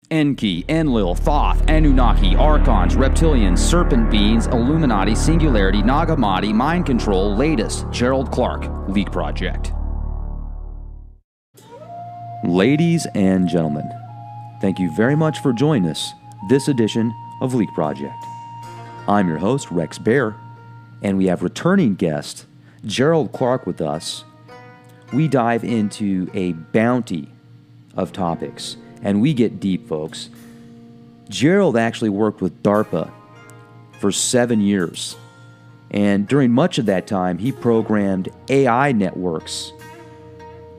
Enki, Enlil, Thoth, Anunnaki, Archons, Reptilians, Serpent beings, Illuminati, Singularity, Hammadi, Mind Control, latest, Gerald Clark, Leak Project. Ladies and gentlemen, thank you very much for joining us this edition of Leak Project. I'm your host, Rex Bear, and we have returning guest, Gerald Clark with us. We dive into a bounty of topics, and we get deep, folks. Gerald actually worked with DARPA for 7 years, and during much of that time, he programmed AI networks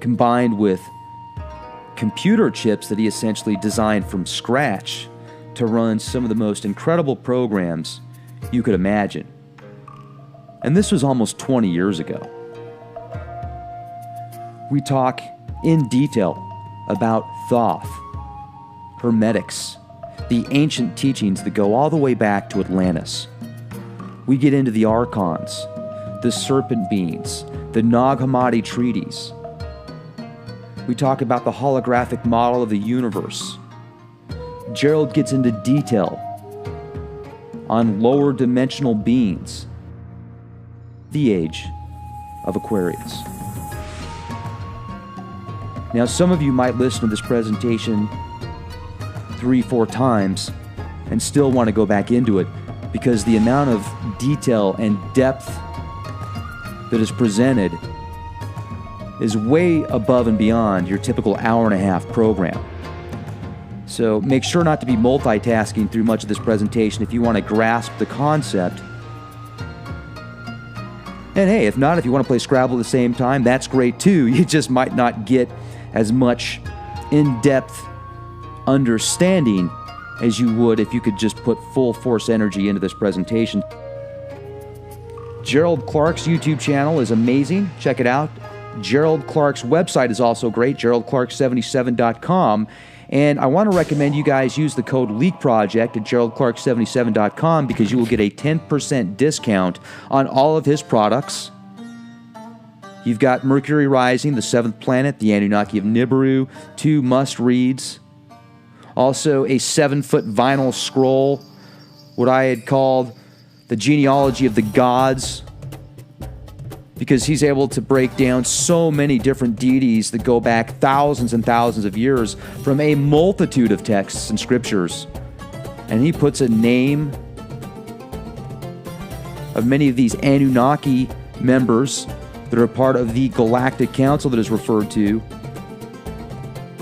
combined with computer chips that he essentially designed from scratch to run some of the most incredible programs you could imagine. And this was almost 20 years ago. We talk in detail about Thoth, Hermetics, the ancient teachings that go all the way back to Atlantis. We get into the Archons, the Serpent beings, the Hammadi treaties. We talk about the holographic model of the universe. Gerald gets into detail on lower dimensional beings, the age of Aquarius. Now, some of you might listen to this presentation 3-4 times and still want to go back into it because the amount of detail and depth that is presented is way above and beyond your typical hour-and-a-half program. So make sure not to be multitasking through much of this presentation if you want to grasp the concept. And hey, if not, if you want to play Scrabble at the same time, that's great too. You just might not get as much in-depth understanding as you would if you could just put full force energy into this presentation. Gerald Clark's YouTube channel is amazing. Check it out. Gerald Clark's website is also great, geraldclark77.com. And I want to recommend you guys use the code LEAKPROJECT at geraldclark77.com because you will get a 10% discount on all of his products. You've got Mercury Rising, the 7th planet, the Anunnaki of Nibiru, 2 must-reads. Also, a 7-foot vinyl scroll, what I had called the genealogy of the gods, because he's able to break down so many different deities that go back thousands and thousands of years from a multitude of texts and scriptures. And he puts a name of many of these Anunnaki members that are a part of the Galactic Council that is referred to.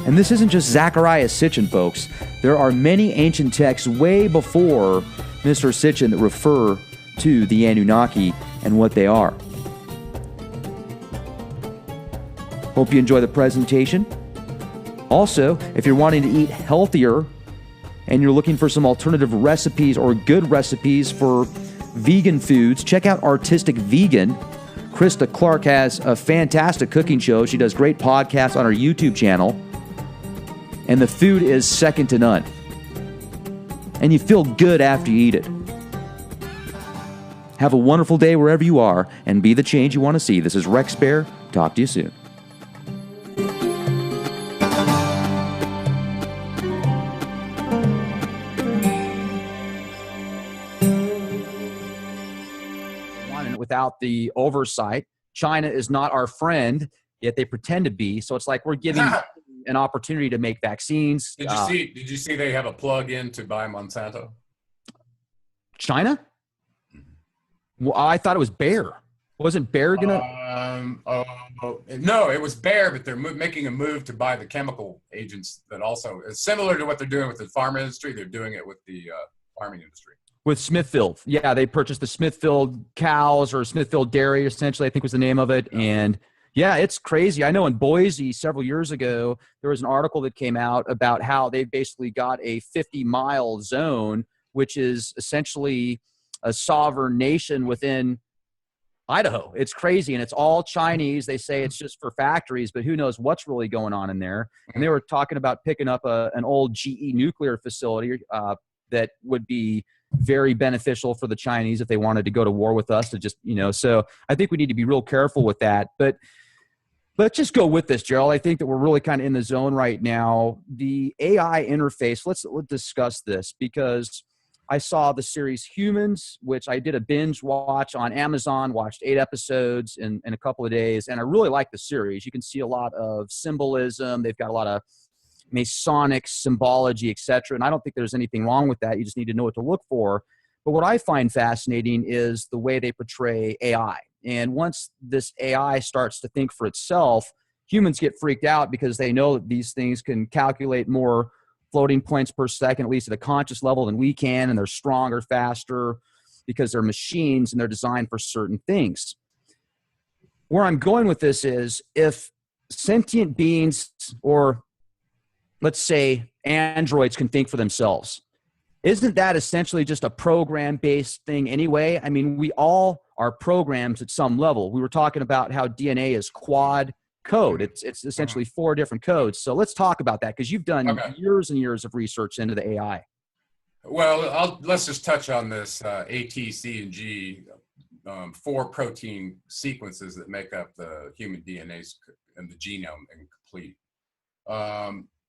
And this isn't just Zechariah Sitchin, folks. There are many ancient texts way before Mr. Sitchin that refer to the Anunnaki and what they are. Hope you enjoy the presentation. Also, if you're wanting to eat healthier and you're looking for some alternative recipes or good recipes for vegan foods, check out Artistic Vegan. Krista Clark has a fantastic cooking show. She does great podcasts on her YouTube channel. And the food is second to none. And you feel good after you eat it. Have a wonderful day wherever you are, and be the change you want to see. This is Rex Bear. Talk to you soon. Without the oversight, China is not our friend, yet they pretend to be. So it's like we're giving an opportunity to make vaccines. Did you see they have a plug-in to buy Monsanto? China? Well, I thought it was Bayer. Wasn't Bayer gonna? No, it was Bayer, but they're making a move to buy the chemical agents that also is similar to what they're doing with the pharma industry. They're doing it with the farming industry. With Smithfield. Yeah, they purchased the Smithfield cows, or Smithfield Dairy, essentially, I think was the name of it. And yeah, it's crazy. I know in Boise several years ago, there was an article that came out about how they basically got a 50-mile zone, which is essentially a sovereign nation within Idaho. It's crazy, and it's all Chinese. They say it's just for factories, but who knows what's really going on in there. And they were talking about picking up an old GE nuclear facility that would be very beneficial for the Chinese if they wanted to go to war with us to just, so I think we need to be real careful with that. But let's just go with this, Gerald. I think that we're really kind of in the zone right now. The AI interface, let's discuss this, because I saw the series Humans, which I did a binge watch on Amazon, watched 8 episodes in a couple of days, and I really like the series. You can see a lot of symbolism. They've got a lot of Masonic symbology, etc. And I don't think there's anything wrong with that. You just need to know what to look for. But what I find fascinating is the way they portray AI. And once this AI starts to think for itself, humans get freaked out because they know that these things can calculate more floating points per second, at least at a conscious level, than we can, and they're stronger, faster, because they're machines and they're designed for certain things. Where I'm going with this is, if sentient beings, or let's say androids, can think for themselves, isn't that essentially just a program-based thing anyway? I mean, we all are programs at some level. We were talking about how DNA is quad code. It's essentially 4 different codes. So let's talk about that, because you've done years and years of research into the AI. Well, let's just touch on this A, T, C, and G, 4 protein sequences that make up the human DNA and the genome incomplete.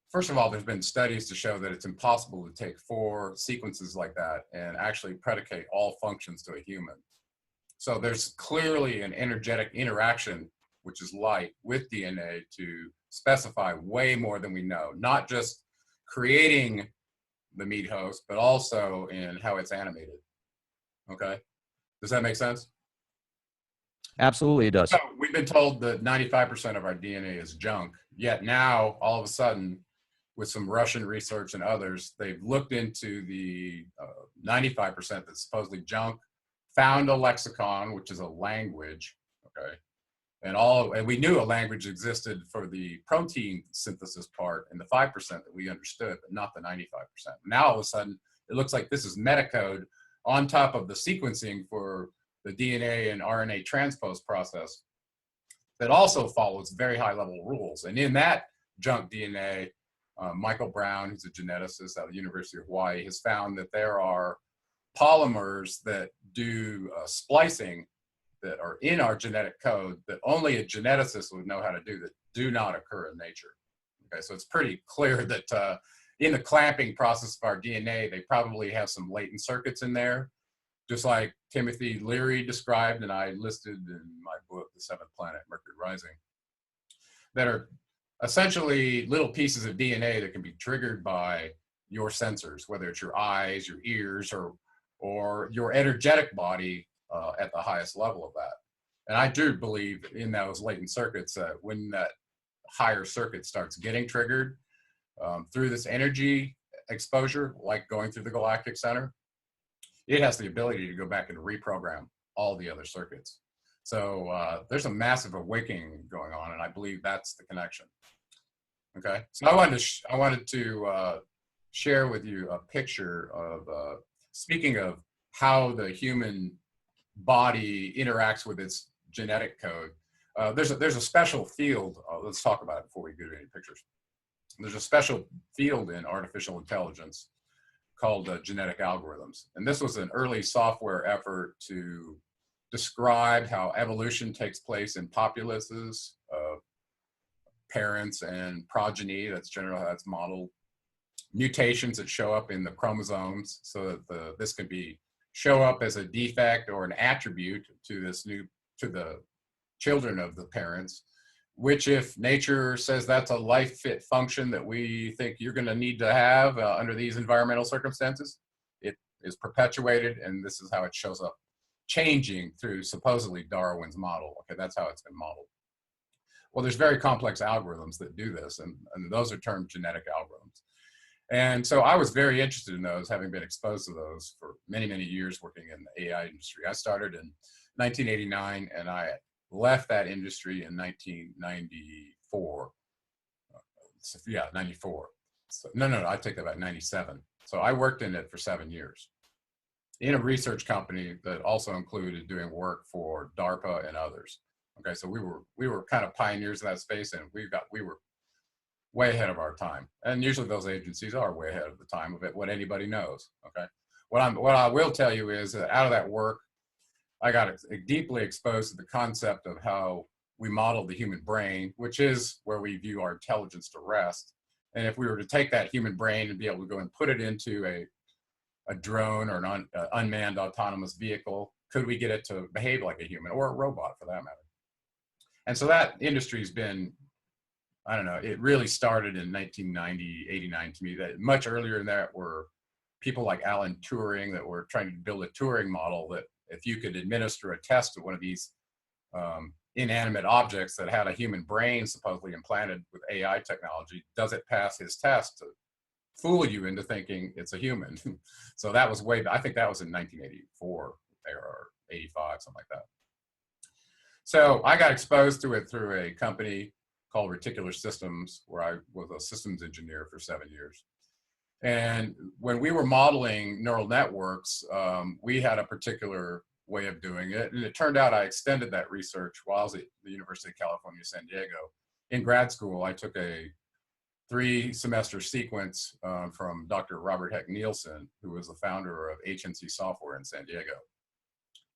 First of all, there's been studies to show that it's impossible to take 4 sequences like that and actually predicate all functions to a human. So there's clearly an energetic interaction, which is light, with DNA to specify way more than we know, not just creating the meat host, but also in how it's animated. Okay? Does that make sense? Absolutely, it does. So we've been told that 95% of our DNA is junk, yet now, all of a sudden, with some Russian research and others, they've looked into the 95% that's supposedly junk, found a lexicon, which is a language, okay? And we knew a language existed for the protein synthesis part and the 5% that we understood, but not the 95%. Now, all of a sudden, it looks like this is metacode on top of the sequencing for the DNA and RNA transpose process that also follows very high level rules. And in that junk DNA, Michael Brown, who's a geneticist at the University of Hawaii, has found that there are polymers that do splicing that are in our genetic code that only a geneticist would know how to do, that do not occur in nature. Okay, so it's pretty clear that in the clamping process of our DNA, they probably have some latent circuits in there, just like Timothy Leary described, and I listed in my book, The Seventh Planet, Mercury Rising, that are essentially little pieces of DNA that can be triggered by your sensors, whether it's your eyes, your ears, or your energetic body at the highest level of that. And I do believe in those latent circuits, when that higher circuit starts getting triggered through this energy exposure, like going through the galactic center, it has the ability to go back and reprogram all the other circuits. So there's a massive awakening going on, and I believe that's the connection. Okay, so I wanted to share with you a picture of, speaking of how the human body interacts with its genetic code. There's a special field. Let's talk about it before we get to any pictures. There's a special field in artificial intelligence called genetic algorithms, and this was an early software effort to describe how evolution takes place in populaces of parents and progeny. That's generally how it's modeled. Mutations that show up in the chromosomes, so that this can show up as a defect or an attribute to the children of the parents, which, if nature says that's a life fit function that we think you're going to need to have under these environmental circumstances, it is perpetuated, and this is how it shows up, changing through supposedly Darwin's model. Okay, that's how it's been modeled. Well, there's very complex algorithms that do this, and those are termed genetic algorithms. And so I was very interested in those, having been exposed to those for many, many years working in the AI industry. I started in 1989, and I left that industry in 1994. So, yeah, 94. So, no, I take that back, 97. So I worked in it for 7 years in a research company that also included doing work for DARPA and others. Okay, so we were kind of pioneers in that space, and we were way ahead of our time. And usually those agencies are way ahead of the time of it, what anybody knows. Okay, what I will tell you is that out of that work, I got deeply exposed to the concept of how we modeled the human brain, which is where we view our intelligence to rest. And if we were to take that human brain and be able to go and put it into a drone or an unmanned autonomous vehicle, could we get it to behave like a human or a robot for that matter? And so that industry's been, I don't know, it really started in 1990, 89 to me. That much earlier than that were people like Alan Turing that were trying to build a Turing model that if you could administer a test to one of these inanimate objects that had a human brain supposedly implanted with AI technology, does it pass his test to fool you into thinking it's a human? So that was I think that was in 1984 or 85, something like that. So I got exposed to it through a company called Reticular Systems, where I was a systems engineer for 7 years. And when we were modeling neural networks, we had a particular way of doing it. And it turned out I extended that research while I was at the University of California, San Diego. In grad school, I took a 3-semester sequence from Dr. Robert Heck Nielsen, who was the founder of HNC Software in San Diego.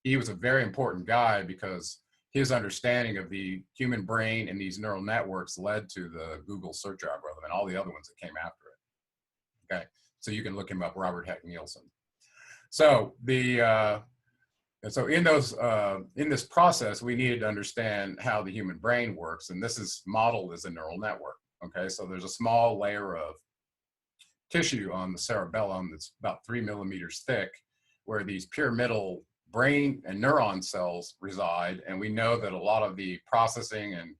He was a very important guy because his understanding of the human brain and these neural networks led to the Google search algorithm and all the other ones that came after it. Okay, so you can look him up, Robert Heck Nielsen. So in this process, we needed to understand how the human brain works, and this is modeled as a neural network. Okay, so there's a small layer of tissue on the cerebellum that's about 3 millimeters thick, where these pyramidal brain and neuron cells reside, and we know that a lot of the processing and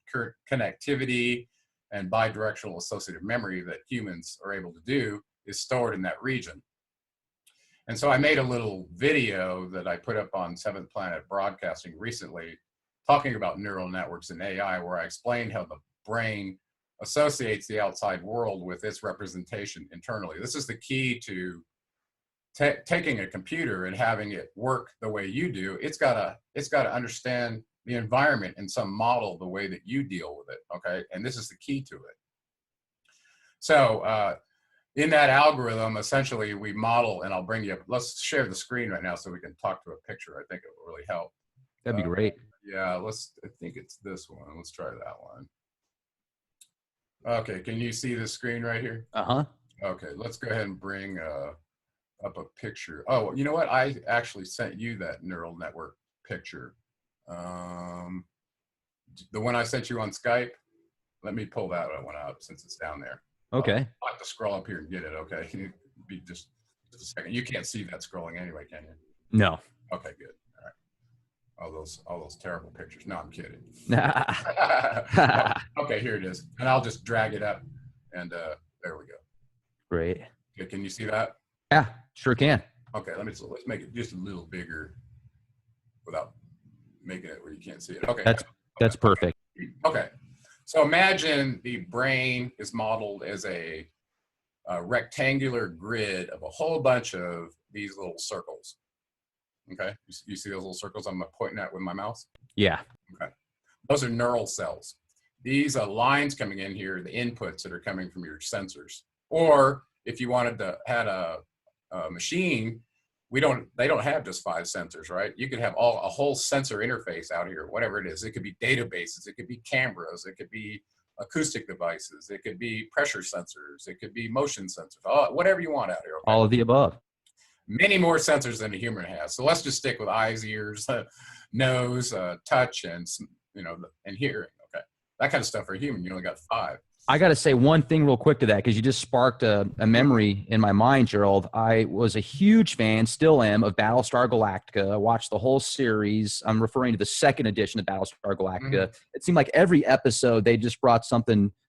connectivity and bidirectional associative memory that humans are able to do is stored in that region. And so I made a little video that I put up on Seventh Planet Broadcasting recently, talking about neural networks and AI, where I explained how the brain associates the outside world with its representation internally. This is the key to taking a computer and having it work the way you do. It's got to understand the environment in some model the way that you deal with it. Okay, and this is the key to it. So in that algorithm, essentially we model, and I'll bring you up. Let's share the screen right now so we can talk to a picture. I think it will really help. That'd be great. Yeah, I think it's this one. Let's try that one. Okay, can you see the screen right here? Uh-huh. Okay, let's go ahead and bring up a picture. Oh, you know what? I actually sent you that neural network picture. The one I sent you on Skype. Let me pull that one up since it's down there. Okay. I'll have to scroll up here and get it. Okay, be just a second. You can't see that scrolling anyway, can you? No. Okay, good. All right. All those terrible pictures. No, I'm kidding. Okay, here it is, and I'll just drag it up, and there we go. Great. Okay, can you see that? Yeah, sure can. Okay, let's make it just a little bigger without making it where you can't see it. Okay. That's perfect. Okay. So imagine the brain is modeled as a rectangular grid of a whole bunch of these little circles. Okay, you see those little circles I'm pointing at with my mouse? Yeah. Okay. Those are neural cells. These lines coming in here, the inputs that are coming from your sensors. Or if you wanted to have a machine, they don't have just 5 sensors, right? You could have a whole sensor interface out here, whatever it is. It could be databases, it could be cameras, it could be acoustic devices, it could be pressure sensors, it could be motion sensors, whatever you want out here. Okay? All of the above. Many more sensors than a human has. So let's just stick with eyes, ears, nose, touch, and and hearing. Okay, that kind of stuff for a human, you only got 5. I got to say one thing real quick to that, because you just sparked a memory in my mind, Gerald. I was a huge fan, still am, of Battlestar Galactica. I watched the whole series. I'm referring to the 2nd edition of Battlestar Galactica. Mm-hmm. It seemed like every episode they just brought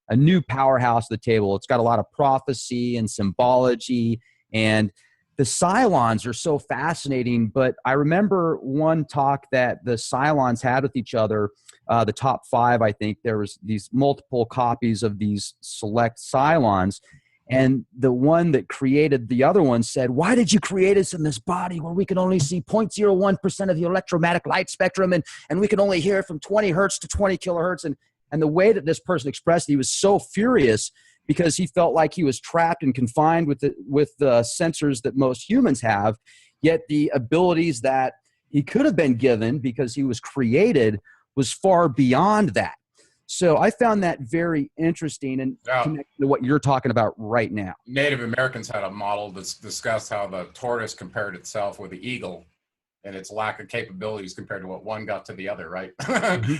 a new powerhouse to the table. It's got a lot of prophecy and symbology, and the Cylons are so fascinating. But I remember one talk that the Cylons had with each other, the top 5, I think. There was these multiple copies of these select Cylons. And the one that created the other one said, "Why did you create us in this body where we can only see 0.01% of the electromagnetic light spectrum, and we can only hear from 20 hertz to 20 kilohertz?" And the way that this person expressed it, he was so furious because he felt like he was trapped and confined with the sensors that most humans have, yet the abilities that he could have been given because he was created was far beyond that. So I found that very interesting and connected to what you're talking about right now. Native Americans had a model that's discussed how the tortoise compared itself with the eagle and its lack of capabilities compared to what one got to the other, right?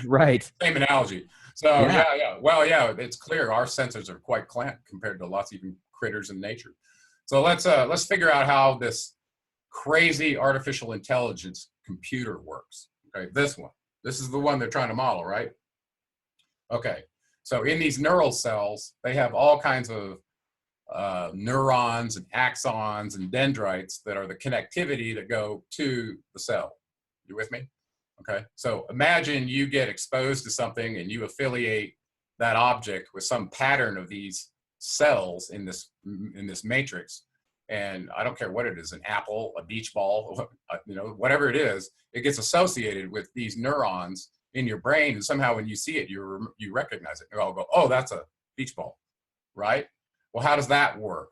Right. Same analogy. So yeah. Well, yeah, it's clear our senses are quite clamped compared to lots of even critters in nature. So let's figure out how this crazy artificial intelligence computer works. Okay, this is the one they're trying to model, right? Okay, so in these neural cells, they have all kinds of neurons and axons and dendrites that are the connectivity that go to the cell. You with me? Okay, so imagine you get exposed to something and you affiliate that object with some pattern of these cells in this matrix. And I don't care what it is, an apple, a beach ball, whatever it is, it gets associated with these neurons in your brain, and somehow when you see it, you recognize it. You all go, oh, that's a beach ball, right? Well, how does that work?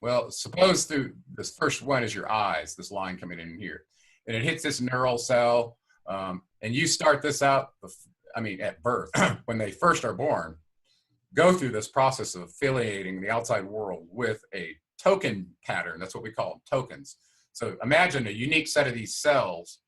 Well, suppose through this first one is your eyes, this line coming in here, and it hits this neural cell, and you start this out, at birth, when they first are born, go through this process of affiliating the outside world with a token pattern. That's what we call them, tokens. So imagine a unique set of these cells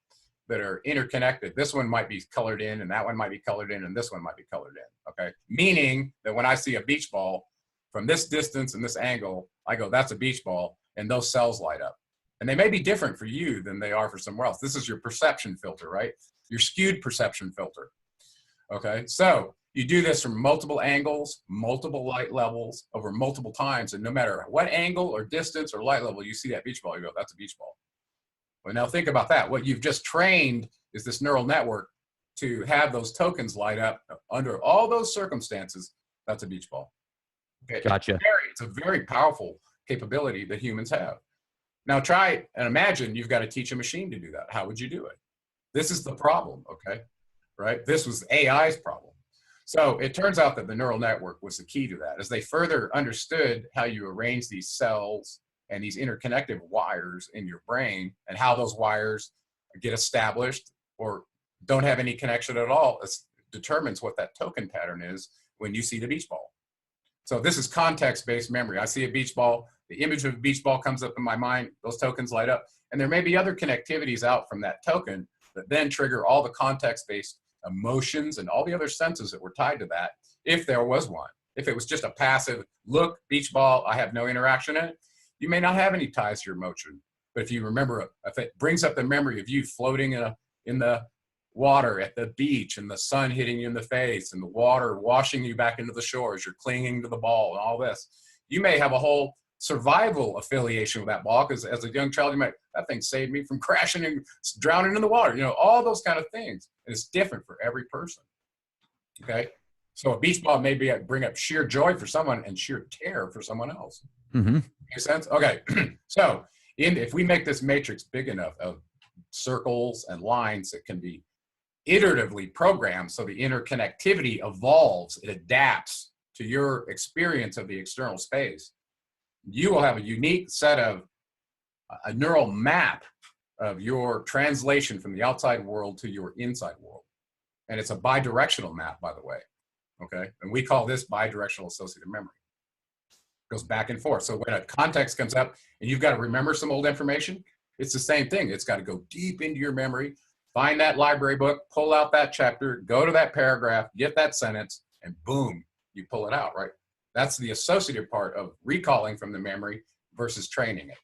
that are interconnected. This one might be colored in, and that one might be colored in, and this one might be colored in, okay? Meaning that when I see a beach ball, from this distance and this angle, I go, that's a beach ball, and those cells light up. And they may be different for you than they are for somewhere else. This is your perception filter, right? Your skewed perception filter, okay? So you do this from multiple angles, multiple light levels, over multiple times, and no matter what angle or distance or light level you see that beach ball, you go, that's a beach ball. Well, now think about that. What you've just trained is this neural network to have those tokens light up under all those circumstances. That's a beach ball. Okay. Gotcha. It's a very powerful capability that humans have. Now try and imagine you've got to teach a machine to do that. How would you do it? This is the problem, okay? Right? This was AI's problem. So it turns out that the neural network was the key to that. As they further understood how you arrange these cells and these interconnected wires in your brain and how those wires get established or don't have any connection at all, it determines what that token pattern is when you see the beach ball. So this is context-based memory. I see a beach ball, the image of a beach ball comes up in my mind, those tokens light up, and there may be other connectivities out from that token that then trigger all the context-based emotions and all the other senses that were tied to that, if there was one. If it was just a passive, look, beach ball, I have no interaction in it, you may not have any ties to your emotion. But if you remember, if it brings up the memory of you floating in the water at the beach and the sun hitting you in the face and the water washing you back into the shore as you're clinging to the ball and all this, you may have a whole survival affiliation with that ball, because as a young child, you might, that thing saved me from crashing and drowning in the water, all those kind of things. And it's different for every person, okay? So a beach ball may bring up sheer joy for someone and sheer terror for someone else. Mm-hmm. Make sense? Okay, so if we make this matrix big enough of circles and lines that can be iteratively programmed, so the interconnectivity evolves, it adapts to your experience of the external space, you will have a unique set of a neural map of your translation from the outside world to your inside world. And it's a bidirectional map, by the way, okay? And we call this bidirectional associative memory. It goes back and forth. So when a context comes up and you've got to remember some old information, it's the same thing. It's got to go deep into your memory, find that library book, pull out that chapter, go to that paragraph, get that sentence, and boom, you pull it out, right? That's the associative part of recalling from the memory versus training it.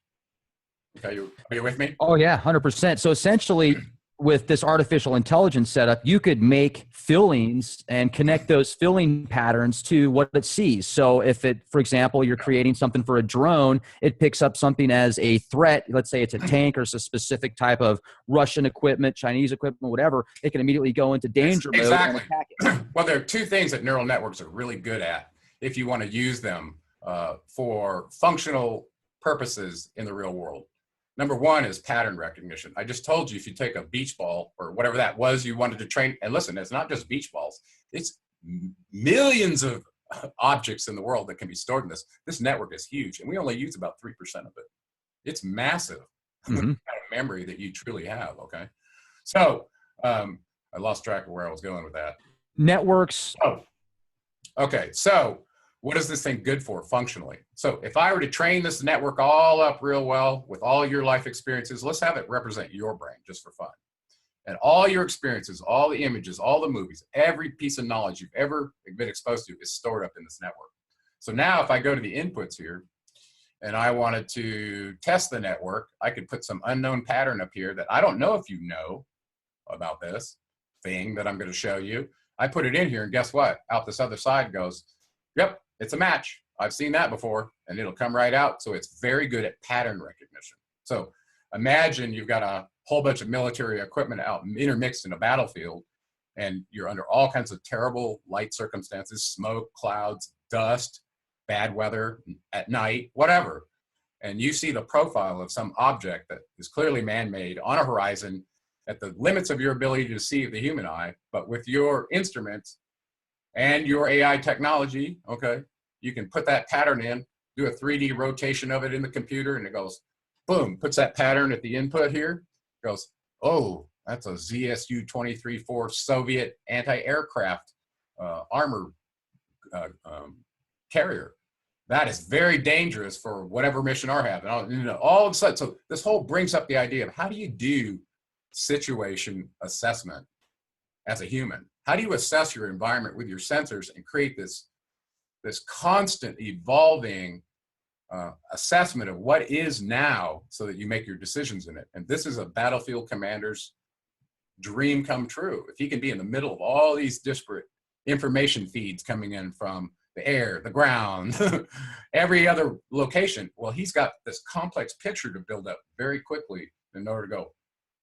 Okay, are you with me? Oh yeah, 100%. So essentially, with this artificial intelligence setup, you could make fillings and connect those filling patterns to what it sees. So if it, for example, you're creating something for a drone, it picks up something as a threat. Let's say it's a tank or it's a specific type of Russian equipment, Chinese equipment, whatever. It can immediately go into danger mode and attack it. Well, there are two things that neural networks are really good at if you want to use them for functional purposes in the real world. Number one is pattern recognition. I just told you, if you take a beach ball or whatever that was you wanted to train, and listen, it's not just beach balls. It's millions of objects in the world that can be stored in this. This network is huge, and we only use about 3% of it. It's massive, the kind of memory that you truly have, okay? So I lost track of where I was going with that. Networks. Oh, okay. So what is this thing good for functionally? So if I were to train this network all up real well with all your life experiences, let's have it represent your brain just for fun. And all your experiences, all the images, all the movies, every piece of knowledge you've ever been exposed to is stored up in this network. So now if I go to the inputs here and I wanted to test the network, I could put some unknown pattern up here that I don't know if you know about this thing that I'm going to show you. I put it in here and guess what? Out this other side goes, yep, it's a match. I've seen that before, and it'll come right out. So it's very good at pattern recognition. So imagine you've got a whole bunch of military equipment out intermixed in a battlefield, and you're under all kinds of terrible light circumstances, smoke, clouds, dust, bad weather at night, whatever. And you see the profile of some object that is clearly man-made on a horizon at the limits of your ability to see the human eye, but with your instruments and your AI technology, okay, you can put that pattern in, do a 3D rotation of it in the computer, and it goes, boom, puts that pattern at the input here, goes, oh, that's a ZSU-23-4 Soviet anti-aircraft armor carrier. That is very dangerous for whatever mission I have. And all of a sudden, so this whole brings up the idea of how do you do situation assessment as a human? How do you assess your environment with your sensors and create this constant evolving assessment of what is now so that you make your decisions in it? And this is a battlefield commander's dream come true. If he can be in the middle of all these disparate information feeds coming in from the air, the ground, every other location, well, he's got this complex picture to build up very quickly in order to go,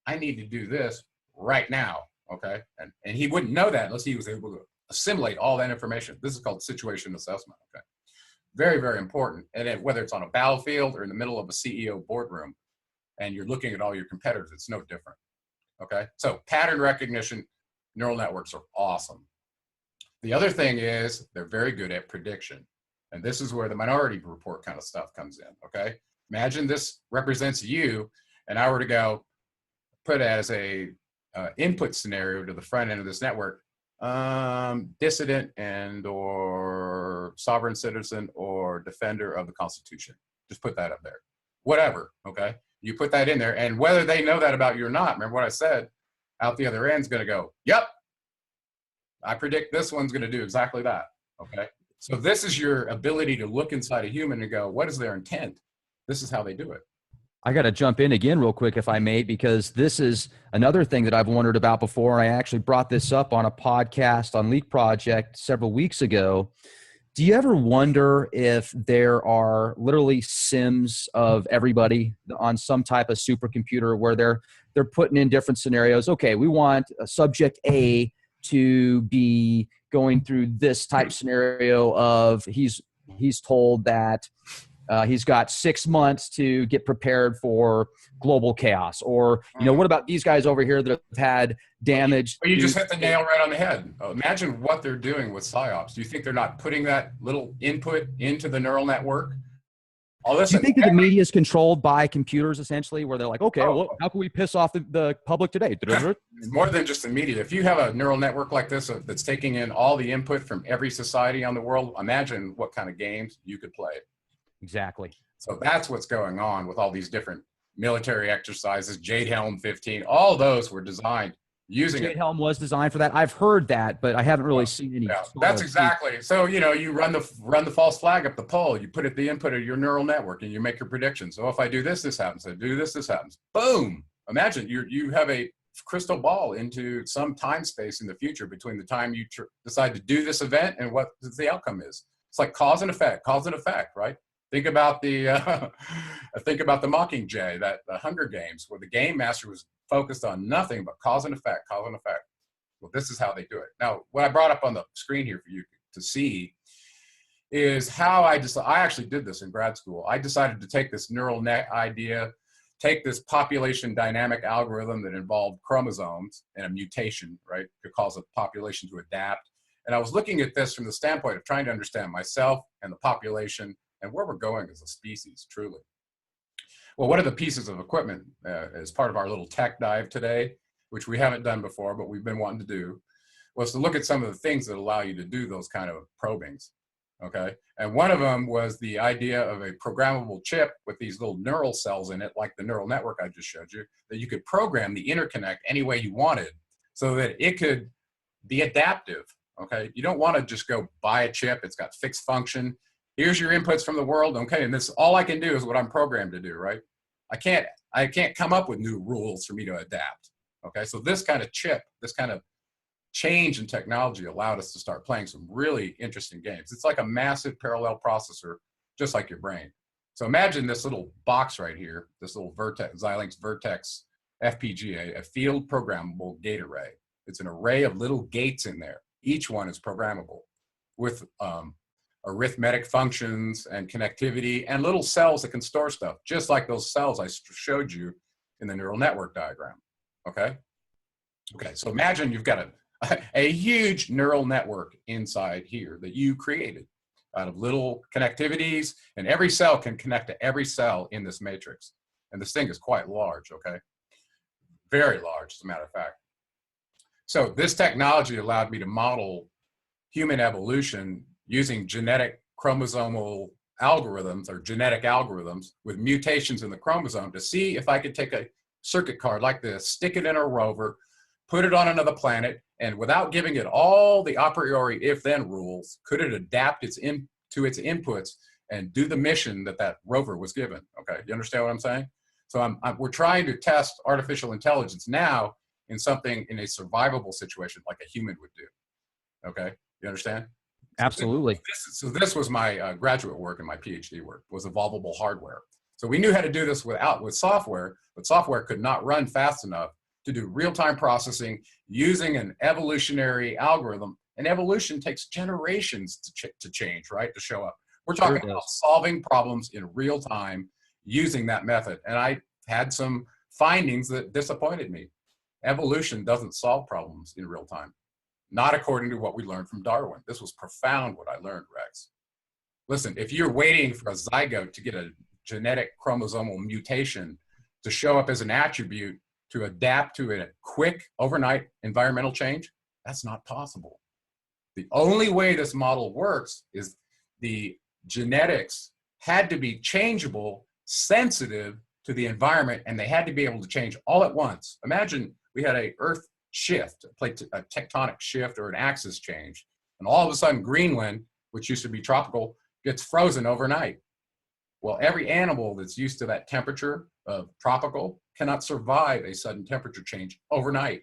I need to do this right now, okay? And he wouldn't know that unless he was able to assimilate all that information. This is called situation assessment, okay? Very, very important. And whether it's on a battlefield or in the middle of a CEO boardroom and you're looking at all your competitors, it's no different, okay? So pattern recognition, neural networks are awesome. The other thing is they're very good at prediction. And this is where the Minority Report kind of stuff comes in, okay? Imagine this represents you, and I were to go put as a input scenario to the front end of this network, dissident and or sovereign citizen or defender of the Constitution. Just put that up there. Whatever, okay? You put that in there, and whether they know that about you or not, remember what I said, out the other end's gonna go, yep, I predict this one's going to do exactly that, okay? So this is your ability to look inside a human and go, what is their intent? This is how they do it. I got to jump in again real quick, if I may, because this is another thing that I've wondered about before. I actually brought this up on a podcast on Leak Project several weeks ago. Do you ever wonder if there are literally sims of everybody on some type of supercomputer where they're putting in different scenarios? Okay, we want a subject A to be going through this type scenario of he's told that he's got 6 months to get prepared for global chaos, or what about these guys over here that have had damage? Well, you just hit the nail right on the head. Imagine what they're doing with psyops. Do you think they're not putting that little input into the neural network? Do you think that the media is controlled by computers essentially, where they're like, okay, well, how can we piss off the public today? It's more than just the media. If you have a neural network like this that's taking in all the input from every society on the world, imagine what kind of games you could play. Exactly. So that's what's going on with all these different military exercises. Jade Helm 15, all those were designed using Jade Helm was designed for that. I've heard that, but I haven't really seen any. Yeah, that's exactly. So, you run the false flag up the pole, you put it the input of your neural network and you make your predictions. So if I do this, this happens. I do this, this happens. Boom. Imagine you have a crystal ball into some time space in the future between the time you decide to do this event and what the outcome is. It's like cause and effect, right? Think about the Mockingjay, the Hunger Games, where the game master was focused on nothing but cause and effect. Well, this is how they do it. Now, what I brought up on the screen here for you to see is how I actually did this in grad school. I decided to take this neural net idea, take this population dynamic algorithm that involved chromosomes and a mutation, right, to cause a population to adapt. And I was looking at this from the standpoint of trying to understand myself and the population and where we're going as a species, truly. Well, one of the pieces of equipment as part of our little tech dive today which we haven't done before, but we've been wanting to do, was to look at some of the things that allow you to do those kind of probings. Okay. And one of them was the idea of a programmable chip with these little neural cells in it, like the neural network I just showed you, that you could program the interconnect any way you wanted so that it could be adaptive. Okay. You don't want to just go buy a chip. It's got fixed function. Here's your inputs from the world. Okay. And this, all I can do is what I'm programmed to do, right? I can't come up with new rules for me to adapt. Okay. So this kind of chip, this kind of change in technology allowed us to start playing some really interesting games. It's like a massive parallel processor, just like your brain. So imagine this little box right here, this little Vertex, Xilinx Vertex FPGA, a field programmable gate array. It's an array of little gates in there. Each one is programmable with arithmetic functions and connectivity and little cells that can store stuff, just like those cells I showed you in the neural network diagram. Okay. Okay. So imagine you've got a huge neural network inside here that you created out of little connectivities, and every cell can connect to every cell in this matrix. And this thing is quite large, okay? Very large, as a matter of fact. So this technology allowed me to model human evolution using genetic chromosomal algorithms or genetic algorithms with mutations in the chromosome to see if I could take a circuit card like this, stick it in a rover, put it on another planet, and without giving it all the a priori if-then rules, could it adapt to its inputs and do the mission that that rover was given? Okay, you understand what I'm saying? So we're trying to test artificial intelligence now in something, in a survivable situation like a human would do. Okay, you understand? Absolutely. So this was my graduate work and my PhD work, was evolvable hardware. So we knew how to do this with software, but software could not run fast enough to do real-time processing using an evolutionary algorithm. And evolution takes generations to change, right, to show up. We're talking about solving problems in real time using that method. And I had some findings that disappointed me. Evolution doesn't solve problems in real time, not according to what we learned from Darwin. This was profound what I learned, Rex. Listen, if you're waiting for a zygote to get a genetic chromosomal mutation to show up as an attribute to adapt to a quick overnight environmental change, that's not possible. The only way this model works is the genetics had to be changeable, sensitive to the environment, and they had to be able to change all at once. Imagine we had a earth shift, a tectonic shift or an axis change, and all of a sudden Greenland, which used to be tropical, gets frozen overnight. Well, every animal that's used to that temperature of tropical cannot survive a sudden temperature change overnight.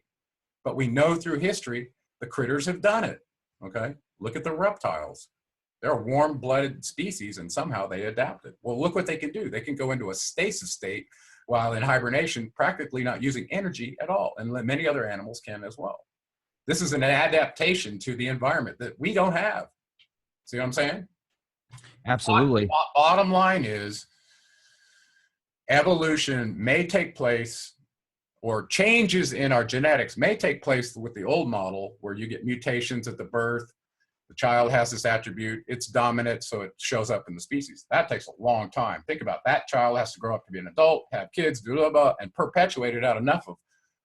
But we know through history, the critters have done it, okay? Look at the reptiles. They're a warm-blooded species, and somehow they adapted. Well, look what they can do. They can go into a stasis state while in hibernation, practically not using energy at all, and many other animals can as well. This is an adaptation to the environment that we don't have. See what I'm saying? Absolutely. Bottom line is, evolution may take place, or changes in our genetics may take place with the old model where you get mutations at the birth, the child has this attribute, it's dominant, so it shows up in the species. That takes a long time. Think about that child has to grow up to be an adult, have kids, blah, blah, blah, and perpetuate it out enough of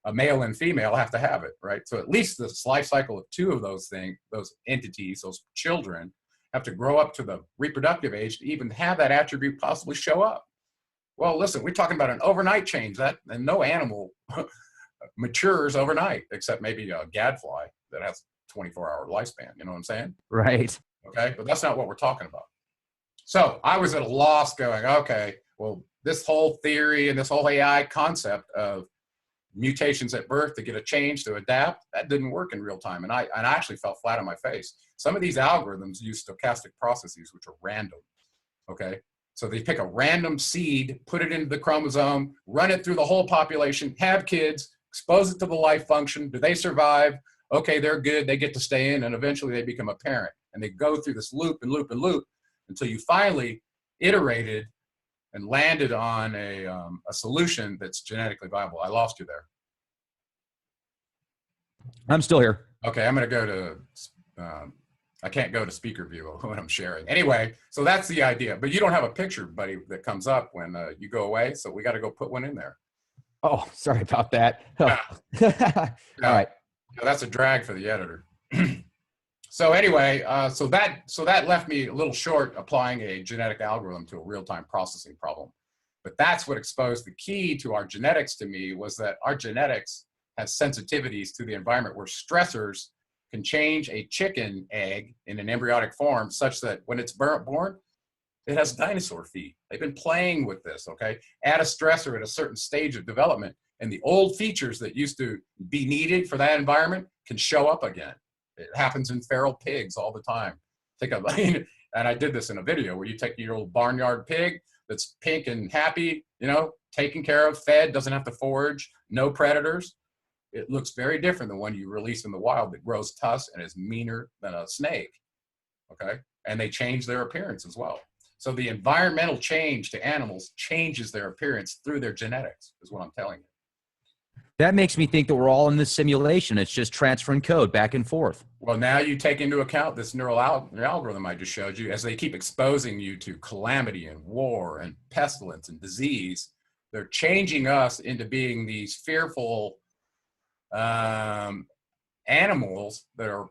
a male and female have to have it, right? So at least this life cycle of two of those things, those entities, those children, have to grow up to the reproductive age to even have that attribute possibly show up. Well, listen, we're talking about an overnight change, and no animal matures overnight, except maybe a gadfly that has 24-hour lifespan. You know what I'm saying? Right. Okay, but that's not what we're talking about. So I was at a loss going, okay, well, this whole theory and this whole AI concept of mutations at birth to get a change to adapt, that didn't work in real time. And I actually fell flat on my face. Some of these algorithms use stochastic processes, which are random, okay? So they pick a random seed, put it into the chromosome, run it through the whole population, have kids, expose it to the life function. Do they survive? Okay, they're good. They get to stay in, and eventually they become a parent. And they go through this loop and loop and loop until you finally iterated and landed on a solution that's genetically viable. I lost you there. I'm still here. Okay, I'm going to go to, I can't go to speaker view when I'm sharing. Anyway, so that's the idea. But you don't have a picture, buddy, that comes up when you go away. So we got to go put one in there. Oh, sorry about that. Yeah, All yeah, right. yeah, that's a drag for the editor. So anyway, so that left me a little short applying a genetic algorithm to a real-time processing problem. But that's what exposed the key to our genetics to me, was that our genetics has sensitivities to the environment where stressors can change a chicken egg in an embryonic form such that when it's born, it has dinosaur feet. They've been playing with this, okay? Add a stressor at a certain stage of development, and the old features that used to be needed for that environment can show up again. It happens in feral pigs all the time. Think of, and I did this in a video where you take your old barnyard pig that's pink and happy, you know, taken care of, fed, doesn't have to forage, no predators. It looks very different than when you release in the wild that grows tusks and is meaner than a snake, okay? And they change their appearance as well. So the environmental change to animals changes their appearance through their genetics, is what I'm telling you. That makes me think that we're all in this simulation. It's just transferring code back and forth. Well, now you take into account this neural algorithm I just showed you. As they keep exposing you to calamity and war and pestilence and disease, they're changing us into being these fearful animals that are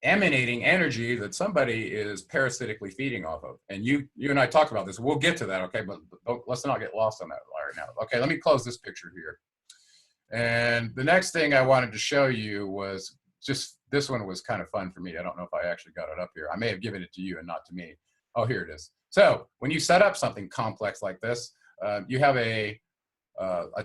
emanating energy that somebody is parasitically feeding off of. And you and I talked about this. We'll get to that, okay? But let's not get lost on that right now. Okay, let me close this picture here. And the next thing I wanted to show you was just, this one was kind of fun for me. I don't know if I actually got it up here. I may have given it to you and not to me. Oh, here it is. So when you set up something complex like this, you have a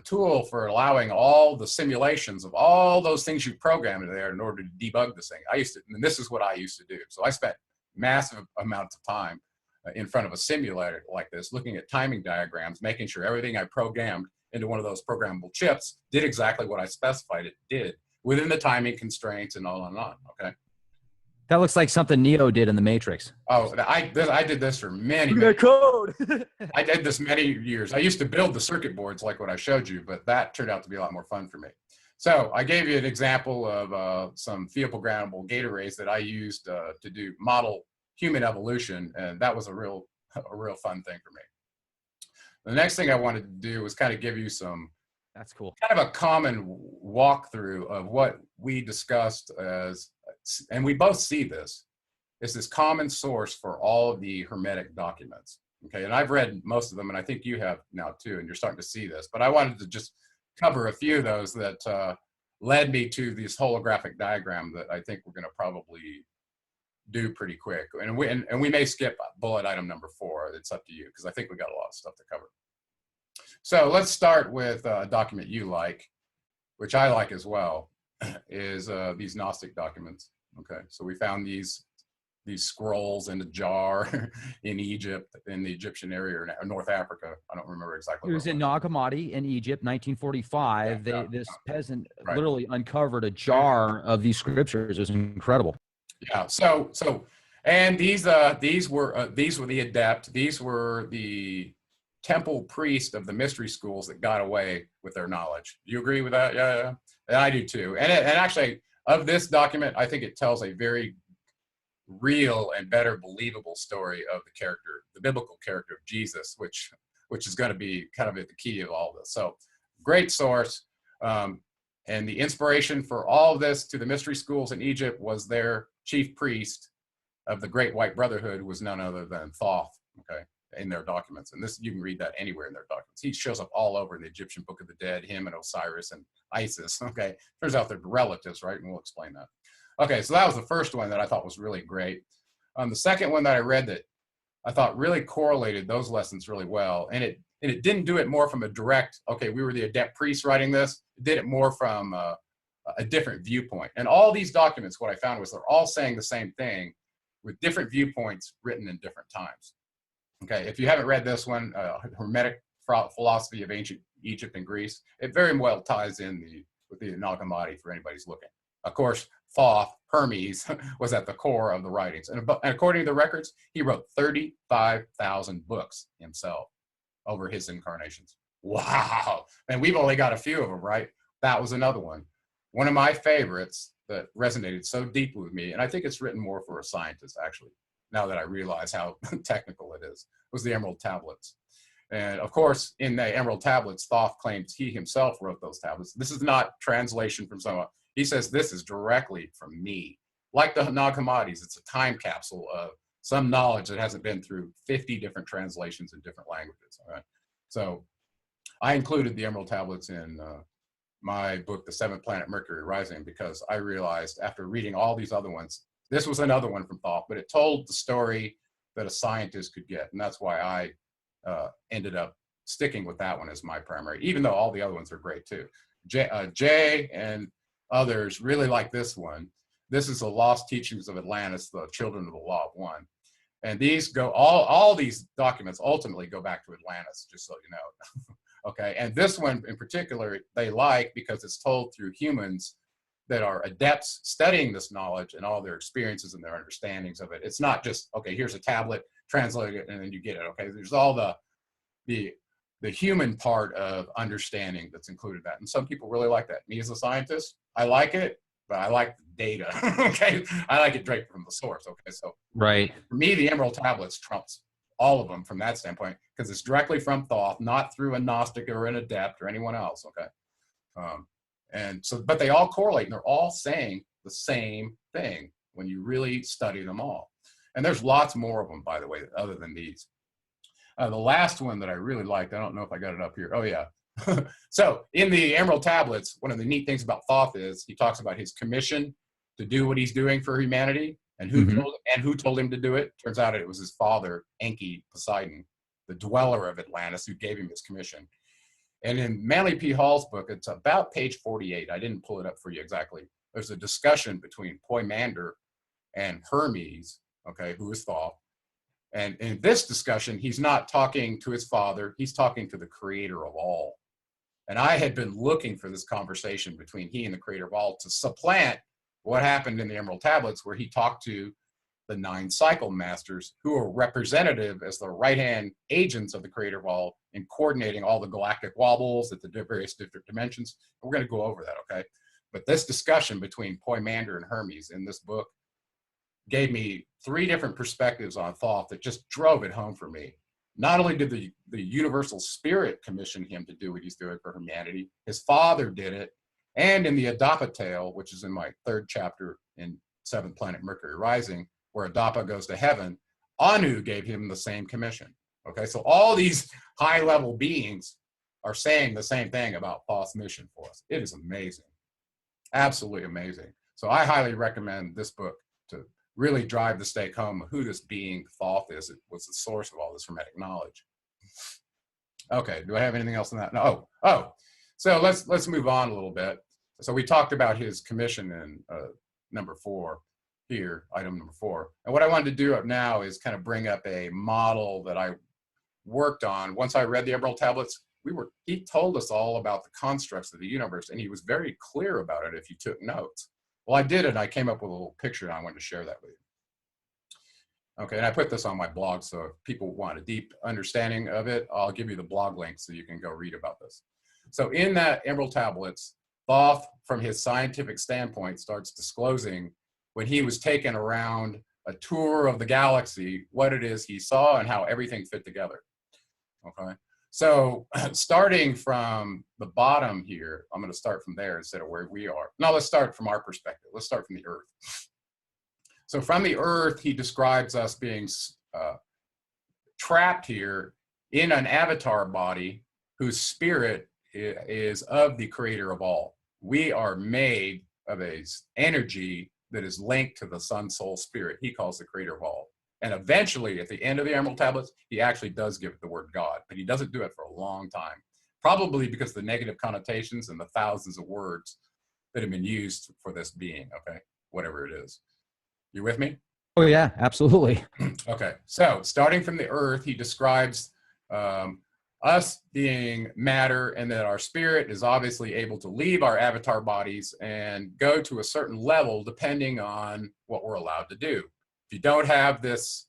tool for allowing all the simulations of all those things you programmed there in order to debug this thing. And this is what I used to do. So I spent massive amounts of time in front of a simulator like this, looking at timing diagrams, making sure everything I programmed into one of those programmable chips did exactly what I specified it did within the timing constraints and on and on, okay? That looks like something Neo did in the Matrix. Oh, I did this for many code. I did this many years. I used to build the circuit boards like what I showed you, but that turned out to be a lot more fun for me. So I gave you an example of some field programmable gate arrays that I used to do model human evolution, and that was a real fun thing for me. The next thing I wanted to do was kind of give you some, that's cool, kind of a common walkthrough of what we discussed as, and we both see this, is this common source for all of the Hermetic documents. Okay, and I've read most of them, and I think you have now too, and you're starting to see this, but I wanted to just cover a few of those that led me to this holographic diagram that I think we're going to probably do pretty quick. And we may skip bullet item number 4. It's up to you, because I think we got a lot of stuff to cover. So let's start with a document you like, which I like as well, is these Gnostic documents. Okay, so we found these scrolls in a jar in Egypt, in the Egyptian area, or North Africa. I don't remember exactly. It was in Hammadi in Egypt, 1945. This peasant literally uncovered a jar of these scriptures. It was incredible. Yeah. So, and these were the adept. These were the temple priest of the mystery schools that got away with their knowledge. Do you agree with that? Yeah. And I do too. And actually, of this document, I think it tells a very real and better believable story of the character, the biblical character of Jesus, which is going to be kind of at the key of all this. So, great source. And the inspiration for all of this to the mystery schools in Egypt was their chief priest of the Great White Brotherhood, was none other than Thoth, okay, in their documents. And this, you can read that anywhere in their documents. He shows up all over in the Egyptian Book of the Dead, him and Osiris and Isis, okay? Turns out they're relatives, right? And we'll explain that. Okay, so that was the first one that I thought was really great. The second one that I read that I thought really correlated those lessons really well, and it didn't do it more from a direct, okay, we were the adept priests writing this. It did it more from a different viewpoint. And all these documents, what I found was they're all saying the same thing with different viewpoints written in different times. Okay, if you haven't read this one, Hermetic Philosophy of Ancient Egypt and Greece, it very well ties in with the Nag Hammadi for anybody's looking. Of course, Thoth, Hermes, was at the core of the writings. And according to the records, he wrote 35,000 books himself over his incarnations. Wow. And we've only got a few of them, right? That was another one. One of my favorites that resonated so deeply with me, and I think it's written more for a scientist, actually, now that I realize how technical it is, was the Emerald Tablets. And of course, in the Emerald Tablets, Thoth claims he himself wrote those tablets. This is not translation from someone. He says this is directly from me. Like the Nag Hammadis, it's a time capsule of some knowledge that hasn't been through 50 different translations in different languages. All right. So I included the Emerald Tablets in my book, The Seventh Planet Mercury Rising, because I realized after reading all these other ones, this was another one from Thoth, but it told the story that a scientist could get. And that's why I ended up sticking with that one as my primary, even though all the other ones are great too. Jay and others really like this one. This is the Lost Teachings of Atlantis, the Children of the Law of One. And these go, all these documents ultimately go back to Atlantis, just so you know. Okay, and this one in particular, they like because it's told through humans that are adepts studying this knowledge and all their experiences and their understandings of it. It's not just, okay, here's a tablet, translate it, and then you get it, okay? There's all the human part of understanding that's included that. And some people really like that. Me as a scientist, I like it, but I like the data, okay? I like it directly from the source, okay? So Right. for me, the Emerald Tablets trumps all of them from that standpoint, because it's directly from Thoth, not through a Gnostic or an Adept or anyone else, okay? And so, but they all correlate, and they're all saying the same thing when you really study them all. And there's lots more of them, by the way, other than these. The last one that I really liked, I don't know if I got it up here. Oh, yeah. So in the Emerald Tablets, one of the neat things about Thoth is he talks about his commission to do what he's doing for humanity, and who told him to do it. Turns out it was his father, Enki Poseidon, the dweller of Atlantis, who gave him his commission. And in Manly P. Hall's book, it's about page 48. I didn't pull it up for you exactly. There's a discussion between Poimander and Hermes, okay, who is Thoth. And in this discussion, he's not talking to his father, he's talking to the creator of all. And I had been looking for this conversation between he and the creator of all to supplant what happened in the Emerald Tablets, where he talked to the 9 cycle masters, who are representative as the right-hand agents of the creator of all in coordinating all the galactic wobbles at the various different dimensions. We're going to go over that, okay? But this discussion between Poimander and Hermes in this book gave me 3 different perspectives on Thoth that just drove it home for me. Not only did the universal spirit commission him to do what he's doing for humanity, his father did it, and in the Adapa tale, which is in my 3rd chapter in Seventh Planet Mercury Rising, where Adapa goes to heaven, Anu gave him the same commission. Okay, so all these high-level beings are saying the same thing about Thoth's mission for us. It is amazing, absolutely amazing. So I highly recommend this book to really drive the stake home of who this being Thoth is. It was the source of all this hermetic knowledge. Okay, do I have anything else on that? No. Oh. So let's move on a little bit. So we talked about his commission in number 4 here, item number 4. And what I wanted to do now is kind of bring up a model that I worked on. Once I read the Emerald Tablets, he told us all about the constructs of the universe, and he was very clear about it if you took notes. Well, I did it, and I came up with a little picture, and I wanted to share that with you. Okay, and I put this on my blog, so if people want a deep understanding of it, I'll give you the blog link so you can go read about this. So in that Emerald Tablets, Thoth, from his scientific standpoint, starts disclosing when he was taken around a tour of the galaxy, what it is he saw and how everything fit together. Okay, so starting from the bottom here, I'm going to start from there instead of where we are. No, let's start from our perspective. Let's start from the Earth. So from the Earth, he describes us being trapped here in an avatar body whose spirit is of the creator of all. We are made of a energy that is linked to the sun, soul, spirit. He calls the creator of all. And eventually, at the end of the Emerald Tablets, he actually does give it the word God, but he doesn't do it for a long time, probably because of the negative connotations and the thousands of words that have been used for this being, okay, whatever it is. You with me? Oh, yeah, absolutely. Okay, so starting from the Earth, he describes us being matter, and that our spirit is obviously able to leave our avatar bodies and go to a certain level depending on what we're allowed to do. If you don't have this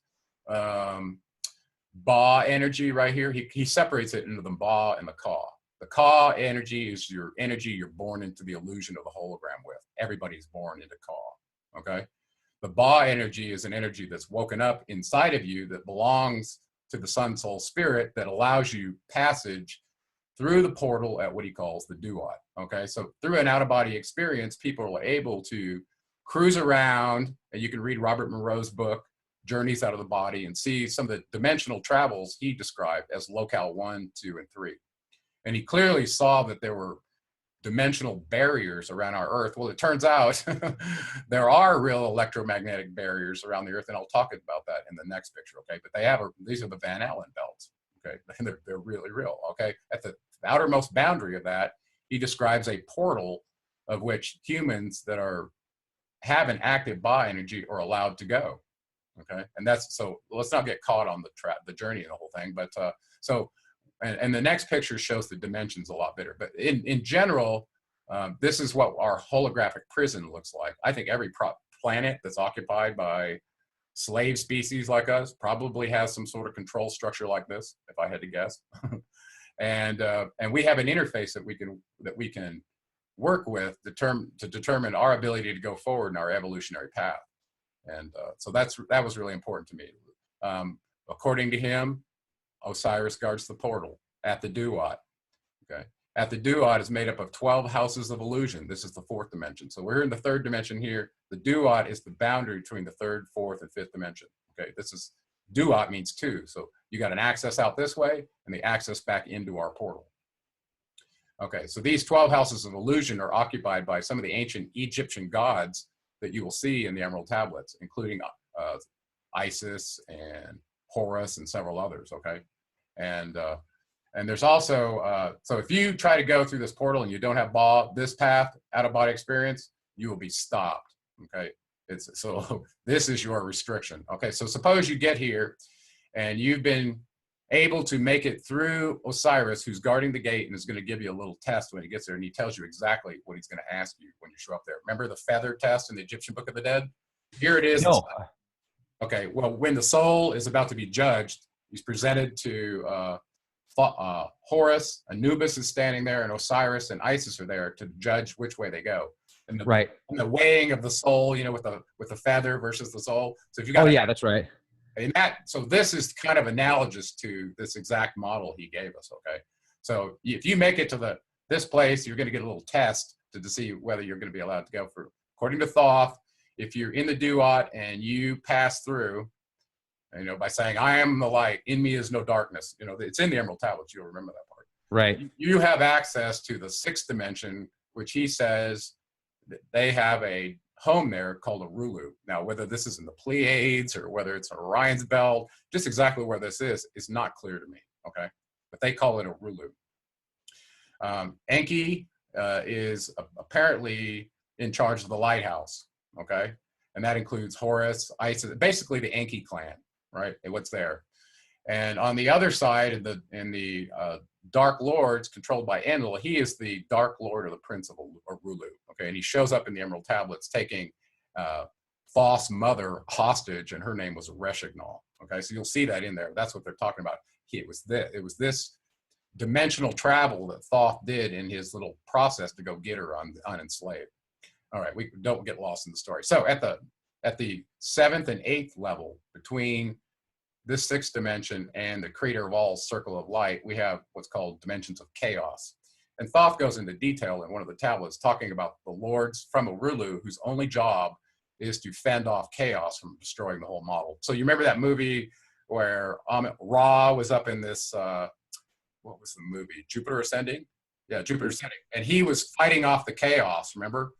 Ba energy right here, he separates it into the Ba and the Ka. The Ka energy is your energy you're born into the illusion of the hologram with. Everybody's born into Ka, okay? The Ba energy is an energy that's woken up inside of you that belongs to the Sun Soul Spirit that allows you passage through the portal at what he calls the duat. Okay, so through an out-of-body experience, people are able to cruise around, and you can read Robert Monroe's book, Journeys Out of the Body, and see some of the dimensional travels he described as locale 1, 2, and 3. And he clearly saw that there were dimensional barriers around our Earth. Well, it turns out there are real electromagnetic barriers around the Earth, and I'll talk about that in the next picture, okay? But these are the Van Allen belts, okay? And they're really real, okay? At the outermost boundary of that, he describes a portal of which humans that have an active bioenergy are allowed to go, okay? And so let's not get caught on the journey and the whole thing, but and the next picture shows the dimensions a lot better. But in general, this is what our holographic prison looks like. I think every planet that's occupied by slave species like us probably has some sort of control structure like this, if I had to guess. And we have an interface that we can work with to determine our ability to go forward in our evolutionary path. And so that was really important to me. According to him, Osiris guards the portal at the duat. Okay, at the duat is made up of 12 houses of illusion. This is the 4th dimension. So we're in the 3rd dimension here. The duat is the boundary between the 3rd, 4th, and 5th dimension. Okay, duat means 2. So you got an access out this way and the access back into our portal. Okay, so these 12 houses of illusion are occupied by some of the ancient Egyptian gods that you will see in the Emerald Tablets, including Isis and Horus and several others, okay? And there's also, so if you try to go through this portal and you don't have this path, out-of-body experience, you will be stopped, okay? So this is your restriction, okay? So suppose you get here and you've been able to make it through Osiris, who's guarding the gate and is going to give you a little test when he gets there, and he tells you exactly what he's going to ask you when you show up there. Remember the feather test in the Egyptian Book of the Dead? Here it is. No. Okay, well, when the soul is about to be judged, he's presented to Horus, Anubis is standing there, and Osiris and Isis are there to judge which way they go. And the weighing of the soul, with the feather versus the soul. So if you got that's right. And so this is kind of analogous to this exact model he gave us, okay? So if you make it to this place, you're going to get a little test to see whether you're going to be allowed to go through. According to Thoth, if you're in the duat and you pass through, by saying, I am the light, in me is no darkness, it's in the Emerald Tablets, you'll remember that part. Right. You have access to the 6th dimension, which he says that they have a home there called a Rulu. Now, whether this is in the Pleiades or whether it's Orion's belt, just exactly where this is not clear to me, okay? But they call it a Rulu. Enki is apparently in charge of the lighthouse, okay? And that includes Horus, Isis, basically the Enki clan, right? And what's there. And on the other side, in the Dark Lords controlled by Enlil, he is the Dark Lord or the Prince of Rulu, okay? And he shows up in the Emerald Tablets taking Thoth's mother hostage, and her name was Reshignal, okay? So you'll see that in there. That's what they're talking about. It was this dimensional travel that Thoth did in his little process to go get her unenslaved. All right, we don't get lost in the story. So at the 7th and 8th level, between this 6th dimension and the creator of all circle of light, we have what's called dimensions of chaos. And Thoth goes into detail in one of the tablets talking about the lords from Orulu, whose only job is to fend off chaos from destroying the whole model. So you remember that movie where Ra was up in this, what was the movie? Jupiter Ascending? Yeah, Jupiter Ascending. And he was fighting off the chaos, remember?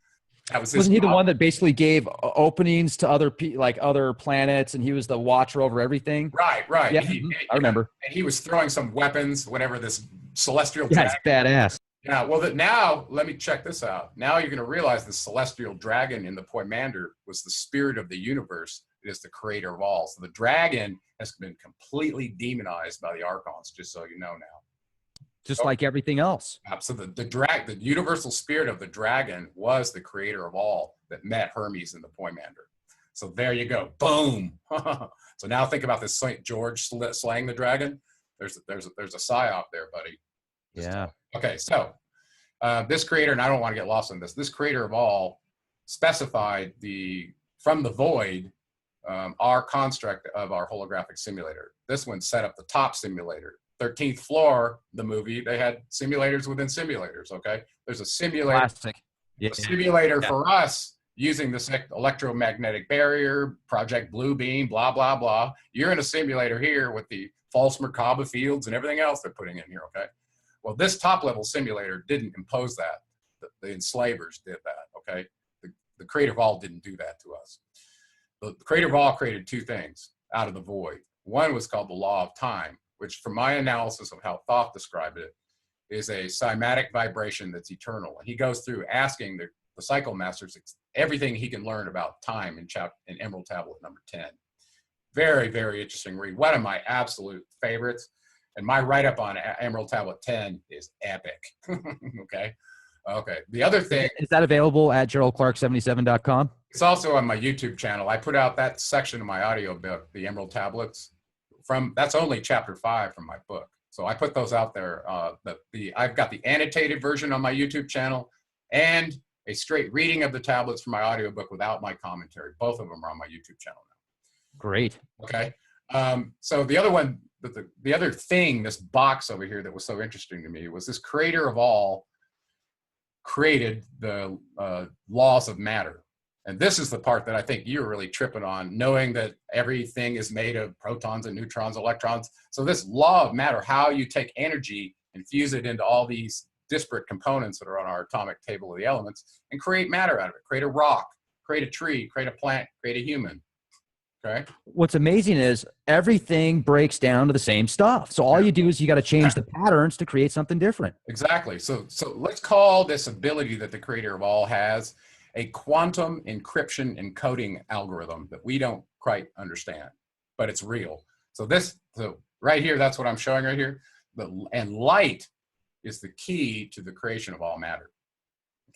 Wasn't he the one that basically gave openings to other planets, and he was the watcher over everything? Right. Yeah, I remember. And he was throwing some weapons whenever this celestial dragon. That's badass. Yeah, well, now let me check this out. Now you're going to realize the celestial dragon in the Poimander was the spirit of the universe. It is the creator of all. So the dragon has been completely demonized by the Archons, just so you know now. Just like everything else. So the universal spirit of the dragon was the creator of all that met Hermes in the Poimander. So there you go. Boom. So now think about this St. George slaying the dragon. There's a psyop there, buddy. Yeah. Okay, so this creator, and I don't want to get lost in this creator of all specified from the void, our construct of our holographic simulator. This one set up the top simulator. 13th Floor, the movie, they had simulators within simulators, okay? There's a simulator, Classic. Yeah. a simulator Yeah. for us using this electromagnetic barrier, Project Bluebeam, blah, blah, blah. You're in a simulator here with the false Merkaba fields and everything else they're putting in here, okay? Well, this top level simulator didn't impose that. The enslavers did that, okay? The creator of all didn't do that to us. The creator of all created two things out of the void. One was called the law of time, which from my analysis of how Thoth described it, is a cymatic vibration that's eternal. And he goes through asking the cycle masters everything he can learn about time in Emerald Tablet number 10. Very, very interesting read. One of my absolute favorites. And my write-up on Emerald Tablet 10 is epic. Okay. Okay. The other thing. Is that available at GeraldClark77.com? It's also on my YouTube channel. I put out that section of my audio book, the Emerald Tablets. That's only chapter 5 from my book. So I put those out there. I've got the annotated version on my YouTube channel and a straight reading of the tablets from my audiobook without my commentary. Both of them are on my YouTube channel now. Great. Okay. So the other one, the other thing, this box over here that was so interesting to me was this creator of all created the laws of matter. And this is the part that I think you're really tripping on, knowing that everything is made of protons and neutrons, electrons. So this law of matter, how you take energy and fuse it into all these disparate components that are on our atomic table of the elements and create matter out of it, create a rock, create a tree, create a plant, create a human. Okay. What's amazing is everything breaks down to the same stuff. So all you do is you got to change the patterns to create something different. Exactly. So let's call this ability that the creator of all has a quantum encryption encoding algorithm that we don't quite understand, but it's real. So right here, that's what I'm showing right here. And light is the key to the creation of all matter.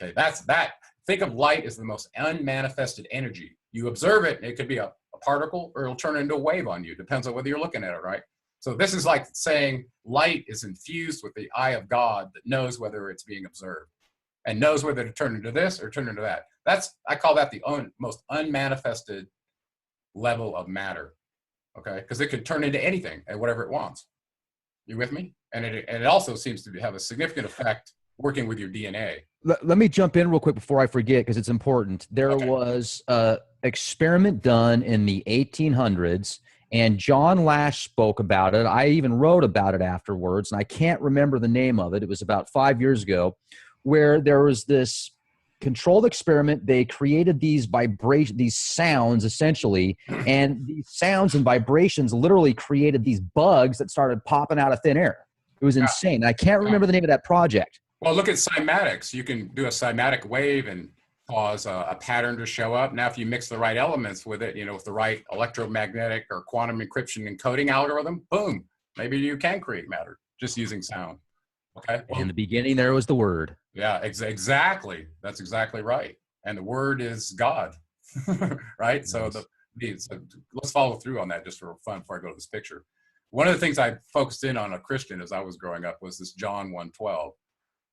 Okay, that's that. Think of light as the most unmanifested energy. You observe it, and it could be a particle, or it'll turn into a wave on you. Depends on whether you're looking at it, right? So this is like saying light is infused with the eye of God that knows whether it's being observed and knows whether to turn into this or turn into that. I call that the most unmanifested level of matter, okay? Because it could turn into anything and whatever it wants. You with me? And it also seems to have a significant effect working with your DNA. Let me jump in real quick before I forget, because it's important. There was an experiment done in the 1800s, and John Lash spoke about it. I even wrote about it afterwards, and I can't remember the name of it. It was about 5 years ago, where there was this controlled experiment. They created these these sounds essentially, and these sounds and vibrations literally created these bugs that started popping out of thin air. It was insane. I can't remember the name of that project. Well, look at cymatics. You can do a cymatic wave and cause a pattern to show up. Now, if you mix the right elements with it, with the right electromagnetic or quantum encryption encoding algorithm, boom, maybe you can create matter just using sound. Okay. Well, in the beginning, there was the Word. Yeah, exactly. That's exactly right. And the Word is God, right? So let's follow through on that just for fun before I go to this picture. One of the things I focused in on a Christian as I was growing up was this John 1:12.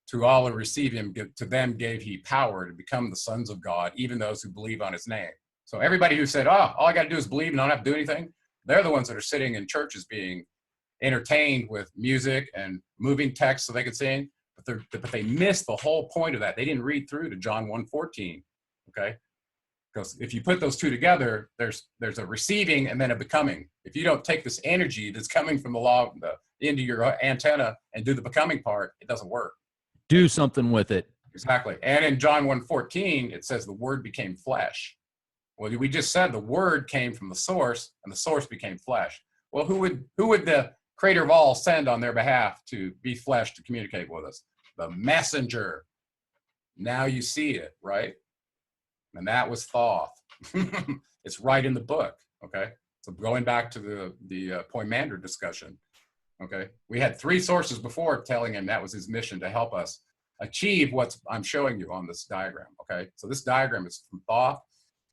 To all who receive him, to them gave he power to become the sons of God, even those who believe on his name. So everybody who said, oh, all I got to do is believe and I don't have to do anything, they're the ones that are sitting in churches being entertained with music and moving text so they could sing, but they missed the whole point of that. They didn't read through to John 1:14, okay? Because if you put those two together, there's a receiving and then a becoming. If you don't take this energy that's coming from the law into your antenna and do the becoming part, it doesn't work. Do something with it. Exactly. And in John 1:14, it says the Word became flesh. Well, we just said the Word came from the source and the source became flesh. Well, who would the creator of all send on their behalf to be flesh to communicate with us? The messenger. Now you see it, right? And that was Thoth. It's right in the book, okay? So going back to the Poimander discussion, okay? We had 3 sources before telling him that was his mission to help us achieve what I'm showing you on this diagram, okay? So this diagram is from Thoth,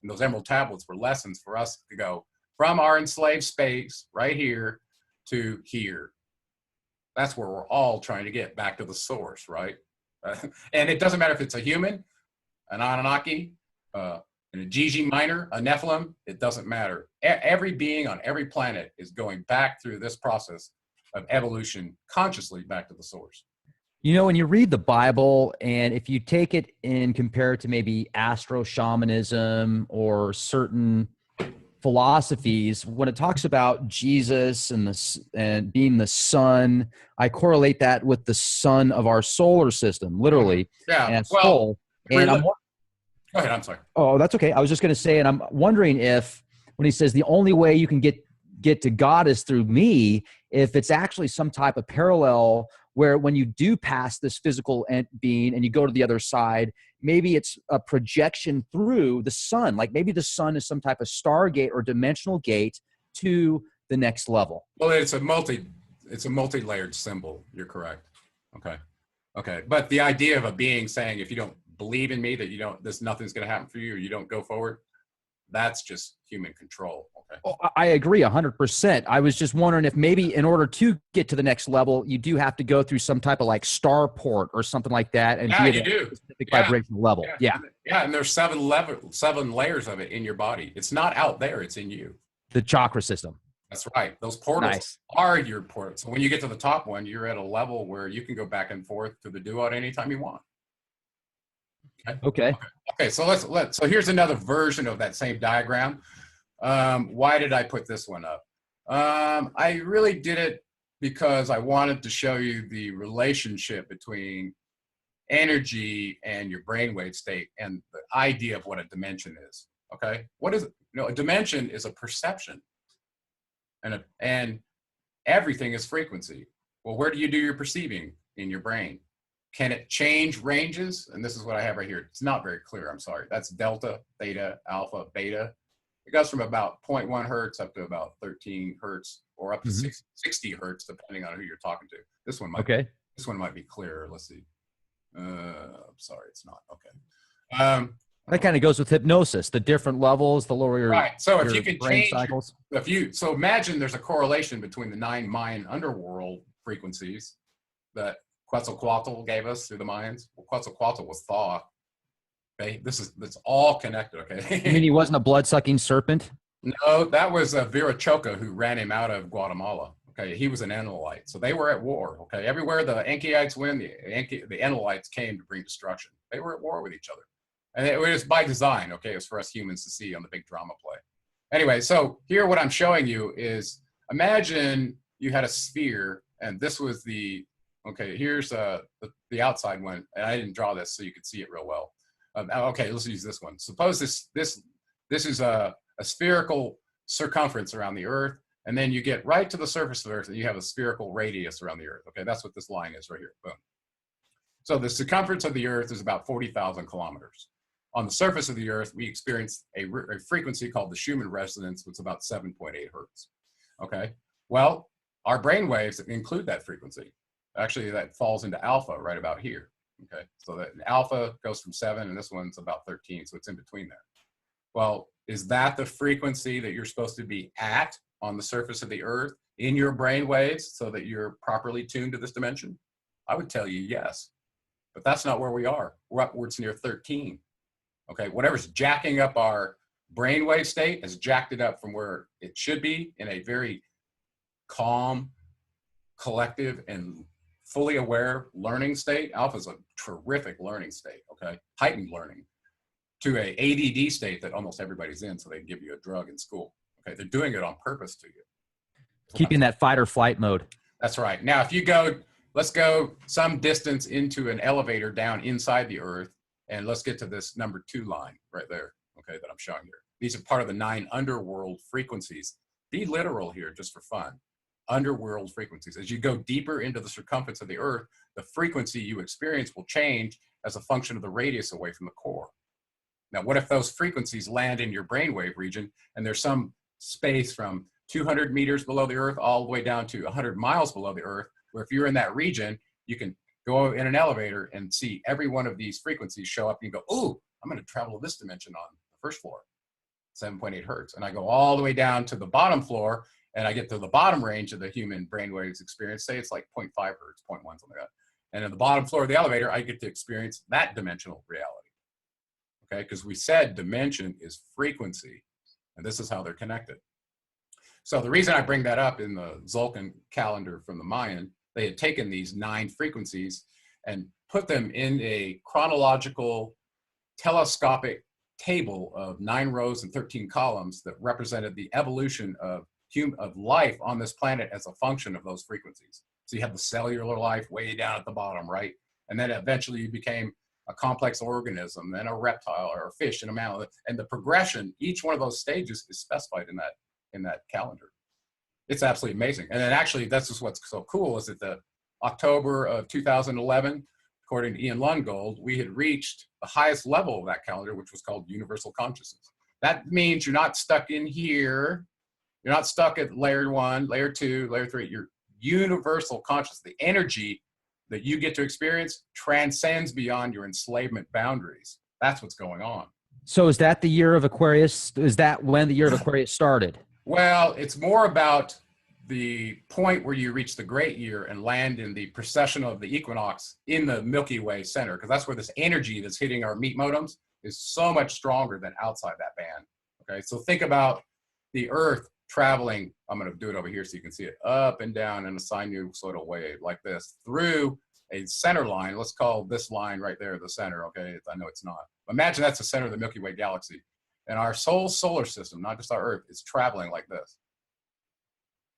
and those emerald tablets were lessons for us to go from our enslaved space right here to here. That's where we're all trying to get back to the source, right? And it doesn't matter if it's a human, an Anunnaki, And a GG minor, a Nephilim, it doesn't matter. Every being on every planet is going back through this process of evolution consciously back to the source. You know, when you read the Bible, and if you take it and compare it to maybe astro shamanism or certain philosophies, when it talks about Jesus and being the sun, I correlate that with the sun of our solar system, literally, Yeah. as Well, full. And go ahead. I'm sorry. oh, that's okay. I was just going to say, and I'm wondering if when he says the only way you can get to God is through me, if it's actually some type of parallel where when you do pass this physical being and you go to the other side, maybe it's a projection through the sun. Like maybe the sun is some type of stargate or dimensional gate to the next level. Well, it's a multi-layered symbol. You're correct. Okay. But the idea of a being saying, if you don't believe in me, that nothing's going to happen for you, or you don't go forward, that's just human control. Okay. Oh, I agree 100%. I was just wondering if maybe in order to get to the next level, you do have to go through some type of like starport or something like that, and Yeah, be you at a do. specific vibrational level. Yeah. And there's 7 layers of it in your body. It's not out there; it's in you. The chakra system. That's right. Those portals Nice. are your portals. So when you get to the top one, you're at a level where you can go back and forth to the duat anytime you want. Okay. Okay. So so here's another version of that same diagram. Why did I put this one up? I really did it because I wanted to show you the relationship between energy and your brainwave state and the idea of what a dimension is. Okay. What is it? A dimension is a perception, and everything is frequency. Well, where do you do your perceiving? In your brain. Can it change ranges? And this is what I have right here. It's not very clear. I'm sorry. That's delta, theta, alpha, beta. It goes from about 0.1 hertz up to about 13 hertz, or up to 60 hertz, depending on who you're talking to. This one might be clearer. Let's see. I'm sorry, it's not. Okay. That kind of goes with hypnosis, the different levels, the lower your right. So if your you can brain change cycles. so imagine there's a correlation between the 9 Mayan underworld frequencies that Quetzalcoatl gave us through the Mayans. Well, Quetzalcoatl was Thoth. Okay, that's all connected. Okay. You mean he wasn't a blood-sucking serpent? No, that was Viracocha who ran him out of Guatemala. Okay, he was an Enlilite, so they were at war. Okay, everywhere the Enkiites went, the Enlilites came to bring destruction. They were at war with each other, and it was by design. Okay, it was for us humans to see on the big drama play. Anyway, so here what I'm showing you is, imagine you had a sphere, and this was the here's the outside one, and I didn't draw this so you could see it real well. Okay, let's use this one. Suppose this is a spherical circumference around the Earth, and then you get right to the surface of the Earth, and you have a spherical radius around the Earth. Okay, that's what this line is right here. Boom. So the circumference of the Earth is about 40,000 kilometers. On the surface of the Earth, we experience a frequency called the Schumann resonance, which is about 7.8 hertz. Okay, well, our brain waves include that frequency. Actually, that falls into alpha right about here. Okay, so that alpha goes from 7, and this one's about 13, so it's in between there. Well, is that the frequency that you're supposed to be at on the surface of the Earth in your brain waves so that you're properly tuned to this dimension? I would tell you yes, but that's not where we are. We're upwards near 13. Okay, whatever's jacking up our brainwave state has jacked it up from where it should be in a very calm, collective, and fully aware learning state. Alpha is a terrific learning state, okay? Heightened learning, to a ADD state that almost everybody's in, so they give you a drug in school. Okay, they're doing it on purpose to you. Keeping that fight or flight mode. That's right. Now, if you let's go some distance into an elevator down inside the Earth, and let's get to this number 2 line right there, okay, that I'm showing here. These are part of the 9 underworld frequencies. Be literal here just for fun. Underworld frequencies. As you go deeper into the circumference of the Earth, the frequency you experience will change as a function of the radius away from the core. Now, what if those frequencies land in your brainwave region, and there's some space from 200 meters below the Earth all the way down to 100 miles below the Earth, where if you're in that region, you can go in an elevator and see every one of these frequencies show up, and you go, ooh, I'm going to travel to this dimension on the first floor, 7.8 hertz. And I go all the way down to the bottom floor, and I get to the bottom range of the human brainwaves experience. Say it's like 0.5 hertz, 0.1, something like that. And in the bottom floor of the elevator, I get to experience that dimensional reality. okay? Because we said dimension is frequency, and this is how they're connected. So the reason I bring that up, in the Tzolk'in calendar from the Mayan, they had taken these 9 frequencies and put them in a chronological telescopic table of 9 rows and 13 columns that represented the evolution of life on this planet as a function of those frequencies. So you have the cellular life way down at the bottom, right? And then eventually you became a complex organism, then a reptile or a fish and a mammal. And the progression, each one of those stages is specified in that calendar. It's absolutely amazing. And then actually, that's just what's so cool, is that the October of 2011, according to Ian Lungold, we had reached the highest level of that calendar, which was called universal consciousness. That means you're not stuck in here. You're not stuck at layer 1, layer 2, layer 3. You're universal consciousness. The energy that you get to experience transcends beyond your enslavement boundaries. That's what's going on. So is that the year of Aquarius? Is that when the year of Aquarius started? Well, it's more about the point where you reach the great year and land in the precession of the equinox in the Milky Way center, because that's where this energy that's hitting our meat modems is so much stronger than outside that band. Okay, so think about the Earth traveling, I'm going to do it over here so you can see it, up and down in a sinusoidal wave like this through a center line. Let's call this line right there the center, okay? I know it's not. Imagine that's the center of the Milky Way galaxy. And our whole solar system, not just our Earth, is traveling like this.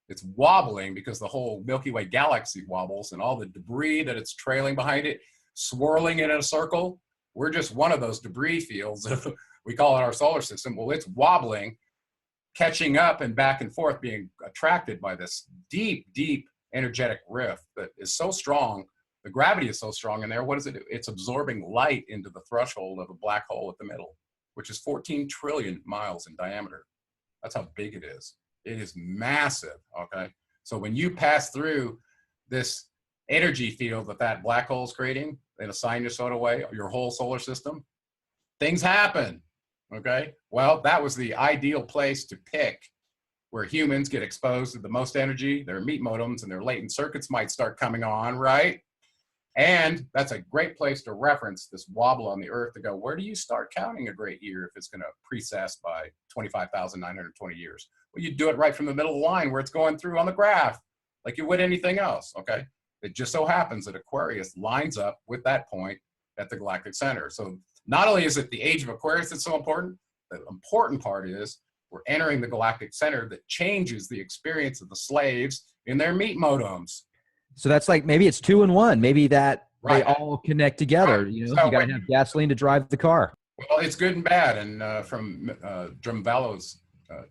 It's wobbling because the whole Milky Way galaxy wobbles, and all the debris that it's trailing behind it, swirling it in a circle. We're just one of those debris fields. We call it our solar system. Well, it's wobbling, catching up and back and forth, being attracted by this deep, deep energetic rift that is so strong. The gravity is so strong in there. What does it do? It's absorbing light into the threshold of a black hole at the middle, which is 14 trillion miles in diameter. That's how big it is. It is massive, okay? So when you pass through this energy field that black hole is creating in a sinusoidal way, your whole solar system, things happen, okay? Well, that was the ideal place to pick where humans get exposed to the most energy. Their meat modems and their latent circuits might start coming on, right? And that's a great place to reference this wobble on the Earth to go, where do you start counting a great year if it's going to precess by 25,920 years? Well, you do it right from the middle of the line where it's going through on the graph, like you would anything else, okay? It just so happens that Aquarius lines up with that point at the galactic center. So not only is it the age of Aquarius that's so important, the important part is we're entering the galactic center that changes the experience of the slaves in their meat modems. So that's like, maybe it's 2 in 1. Maybe that Right. they all connect together. Right. You know, So you got to have gasoline to drive the car. Well, it's good and bad. And from Drumvallo's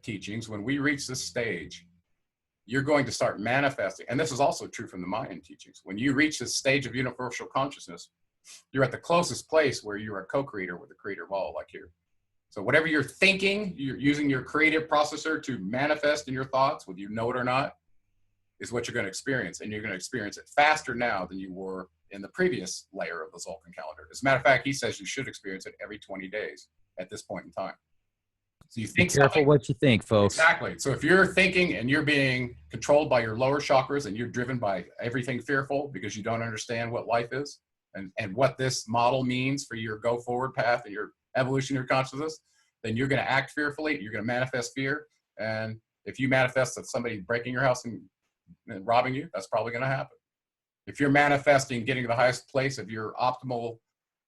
teachings, when we reach this stage, you're going to start manifesting. And this is also true from the Mayan teachings. When you reach this stage of universal consciousness, you're at the closest place where you're a co-creator with the creator of all, like here. So whatever you're thinking, you're using your creative processor to manifest in your thoughts, whether you know it or not, is what you're going to experience. And you're going to experience it faster now than you were in the previous layer of the Tzolk'in calendar. As a matter of fact, he says you should experience it every 20 days at this point in time. So you think, be careful what you think, folks. Exactly. So if you're thinking and you're being controlled by your lower chakras and you're driven by everything fearful because you don't understand what life is and what this model means for your go forward path and your evolution of your consciousness, then you're going to act fearfully. You're going to manifest fear. And if you manifest that somebody breaking your house and robbing you, that's probably going to happen. If you're manifesting getting to the highest place of your optimal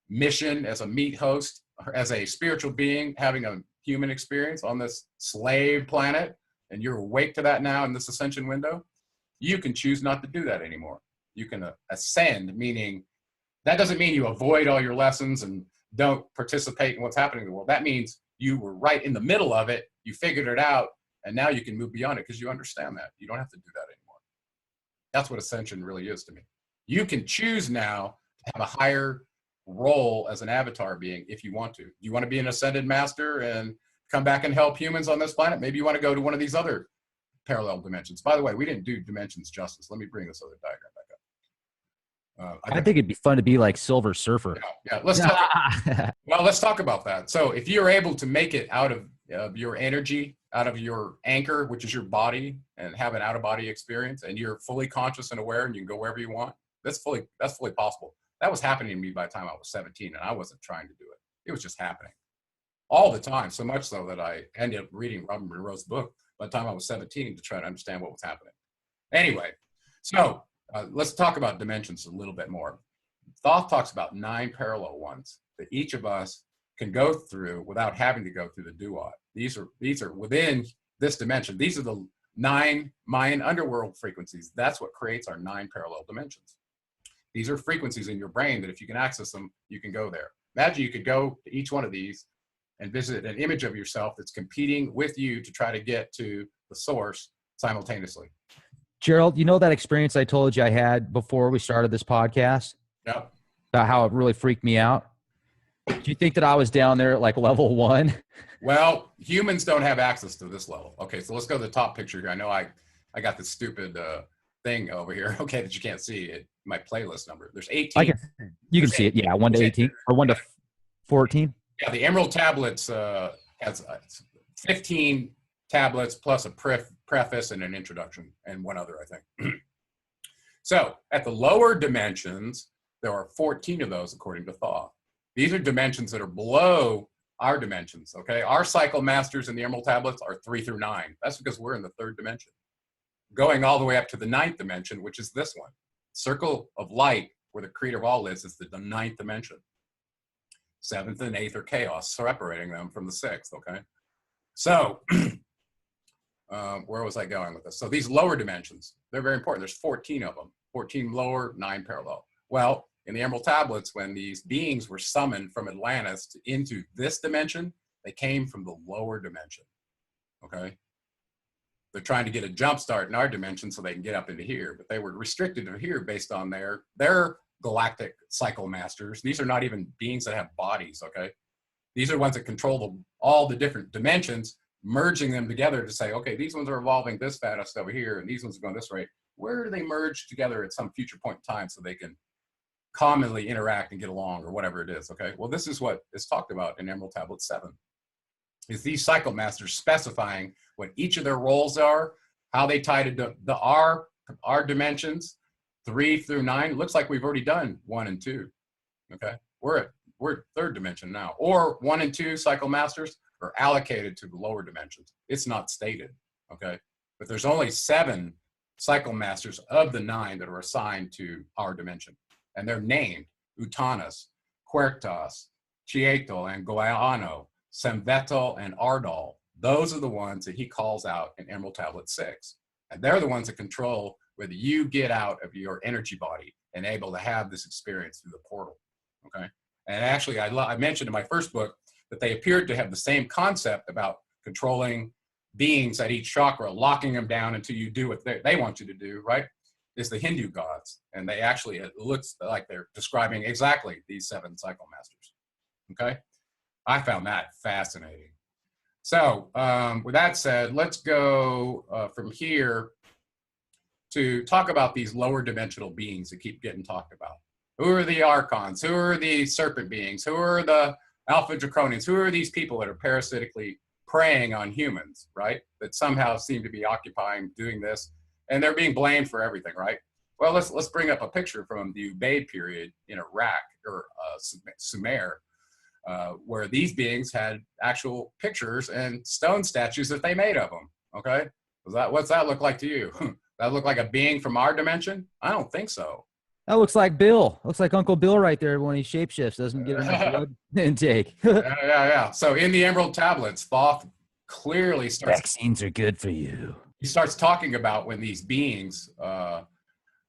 mission as a meat host, or as a spiritual being, having a human experience on this slave planet, and you're awake to that now in this ascension window, you can choose not to do that anymore. You can ascend, meaning that doesn't mean you avoid all your lessons and don't participate in what's happening in the world. That means you were right in the middle of it, you figured it out, and now you can move beyond it because you understand that. You don't have to do that anymore. That's what ascension really is to me. You can choose now to have a higher role as an avatar being if you want to. You want to be an ascended master and come back and help humans on this planet? Maybe you want to go to one of these other parallel dimensions. By the way, we didn't do dimensions justice. Let me bring this other diagram back up. I think it'd be fun to be like Silver Surfer. Yeah, let's talk. Well, let's talk about that. So if you're able to make it out of your energy, out of your anchor, which is your body, and have an out-of-body experience, and you're fully conscious and aware, and you can go wherever you want, that's fully possible. That was happening to me by the time I was 17, and I wasn't trying to do it. It was just happening. all the time, so much so that I ended up reading Robert Monroe's book by the time I was 17 to try to understand what was happening. Anyway, so let's talk about dimensions a little bit more. Thoth talks about 9 parallel ones that each of us can go through without having to go through the duat. These are within this dimension. These are the 9 Mayan underworld frequencies. That's what creates our 9 parallel dimensions. These are frequencies in your brain that if you can access them, you can go there. Imagine you could go to each one of these and visit an image of yourself that's competing with you to try to get to the source simultaneously. Gerald, you know that experience I told you I had before we started this podcast? Yep. About how it really freaked me out? Do you think that I was down there at like level 1? Well, humans don't have access to this level. Okay, so let's go to the top picture here. I know I got this stupid thing over here, okay, that you can't see it. My playlist number. There's 18. You can see it, yeah, 1 to 18 or 1 to 14. Yeah, the Emerald Tablets has 15 tablets plus a preface and an introduction and one other, I think. So at the lower dimensions, there are 14 of those according to Thoth. These are dimensions that are below our dimensions, okay? Our cycle masters in the Emerald Tablets are 3 through 9. That's because we're in the 3rd dimension. Going all the way up to the 9th dimension, which is this one. Circle of light, where the creator of all is the 9th dimension. 7th and 8th are chaos, separating them from the 6th, okay? So, where was I going with this? So these lower dimensions, they're very important. There's 14 of them, 14 lower, 9 parallel. Well, in the Emerald Tablets, when these beings were summoned from Atlantis into this dimension, they came from the lower dimension, okay? They're trying to get a jump start in our dimension so they can get up into here, but they were restricted to here based on their galactic cycle masters. These are not even beings that have bodies, okay? These are ones that control all the different dimensions, merging them together to say, okay, these ones are evolving this fast over here, and these ones are going this way. Where do they merge together at some future point in time so they can commonly interact and get along, or whatever it is, okay? Well, this is what is talked about in Emerald Tablet 7. Is these cycle masters specifying what each of their roles are, how they tie to our dimensions, 3 through 9. It looks like we've already done 1 and 2. Okay, we're 3rd dimension now. Or 1 and 2 cycle masters are allocated to the lower dimensions. It's not stated. Okay, but there's only 7 cycle masters of the 9 that are assigned to our dimension, and they're named Utanas, Quertas, Chietl, and Goiano, Semvetal, and Ardal. Those are the ones that he calls out in Emerald Tablet 6. And they're the ones that control whether you get out of your energy body and able to have this experience through the portal, okay? And actually, I mentioned in my first book that they appeared to have the same concept about controlling beings at each chakra, locking them down until you do what they want you to do, right? Is the Hindu gods. And they actually, it looks like they're describing exactly these 7 cycle masters, okay? I found that fascinating. So with that said, let's go from here to talk about these lower dimensional beings that keep getting talked about. Who are the Archons? Who are the Serpent beings? Who are the Alpha Draconians? Who are these people that are parasitically preying on humans, right? That somehow seem to be occupying, doing this, and they're being blamed for everything, right? Well, let's bring up a picture from the Ubaid period in Iraq, or Sumer, where these beings had actual pictures and stone statues that they made of them, okay? What's that look like to you? That look like a being from our dimension? I don't think so. That looks like Bill. Looks like Uncle Bill right there when he shapeshifts, doesn't get enough blood intake. Yeah. So in the Emerald Tablets, Thoth clearly starts... Vaccines are good for you. He starts talking about when these beings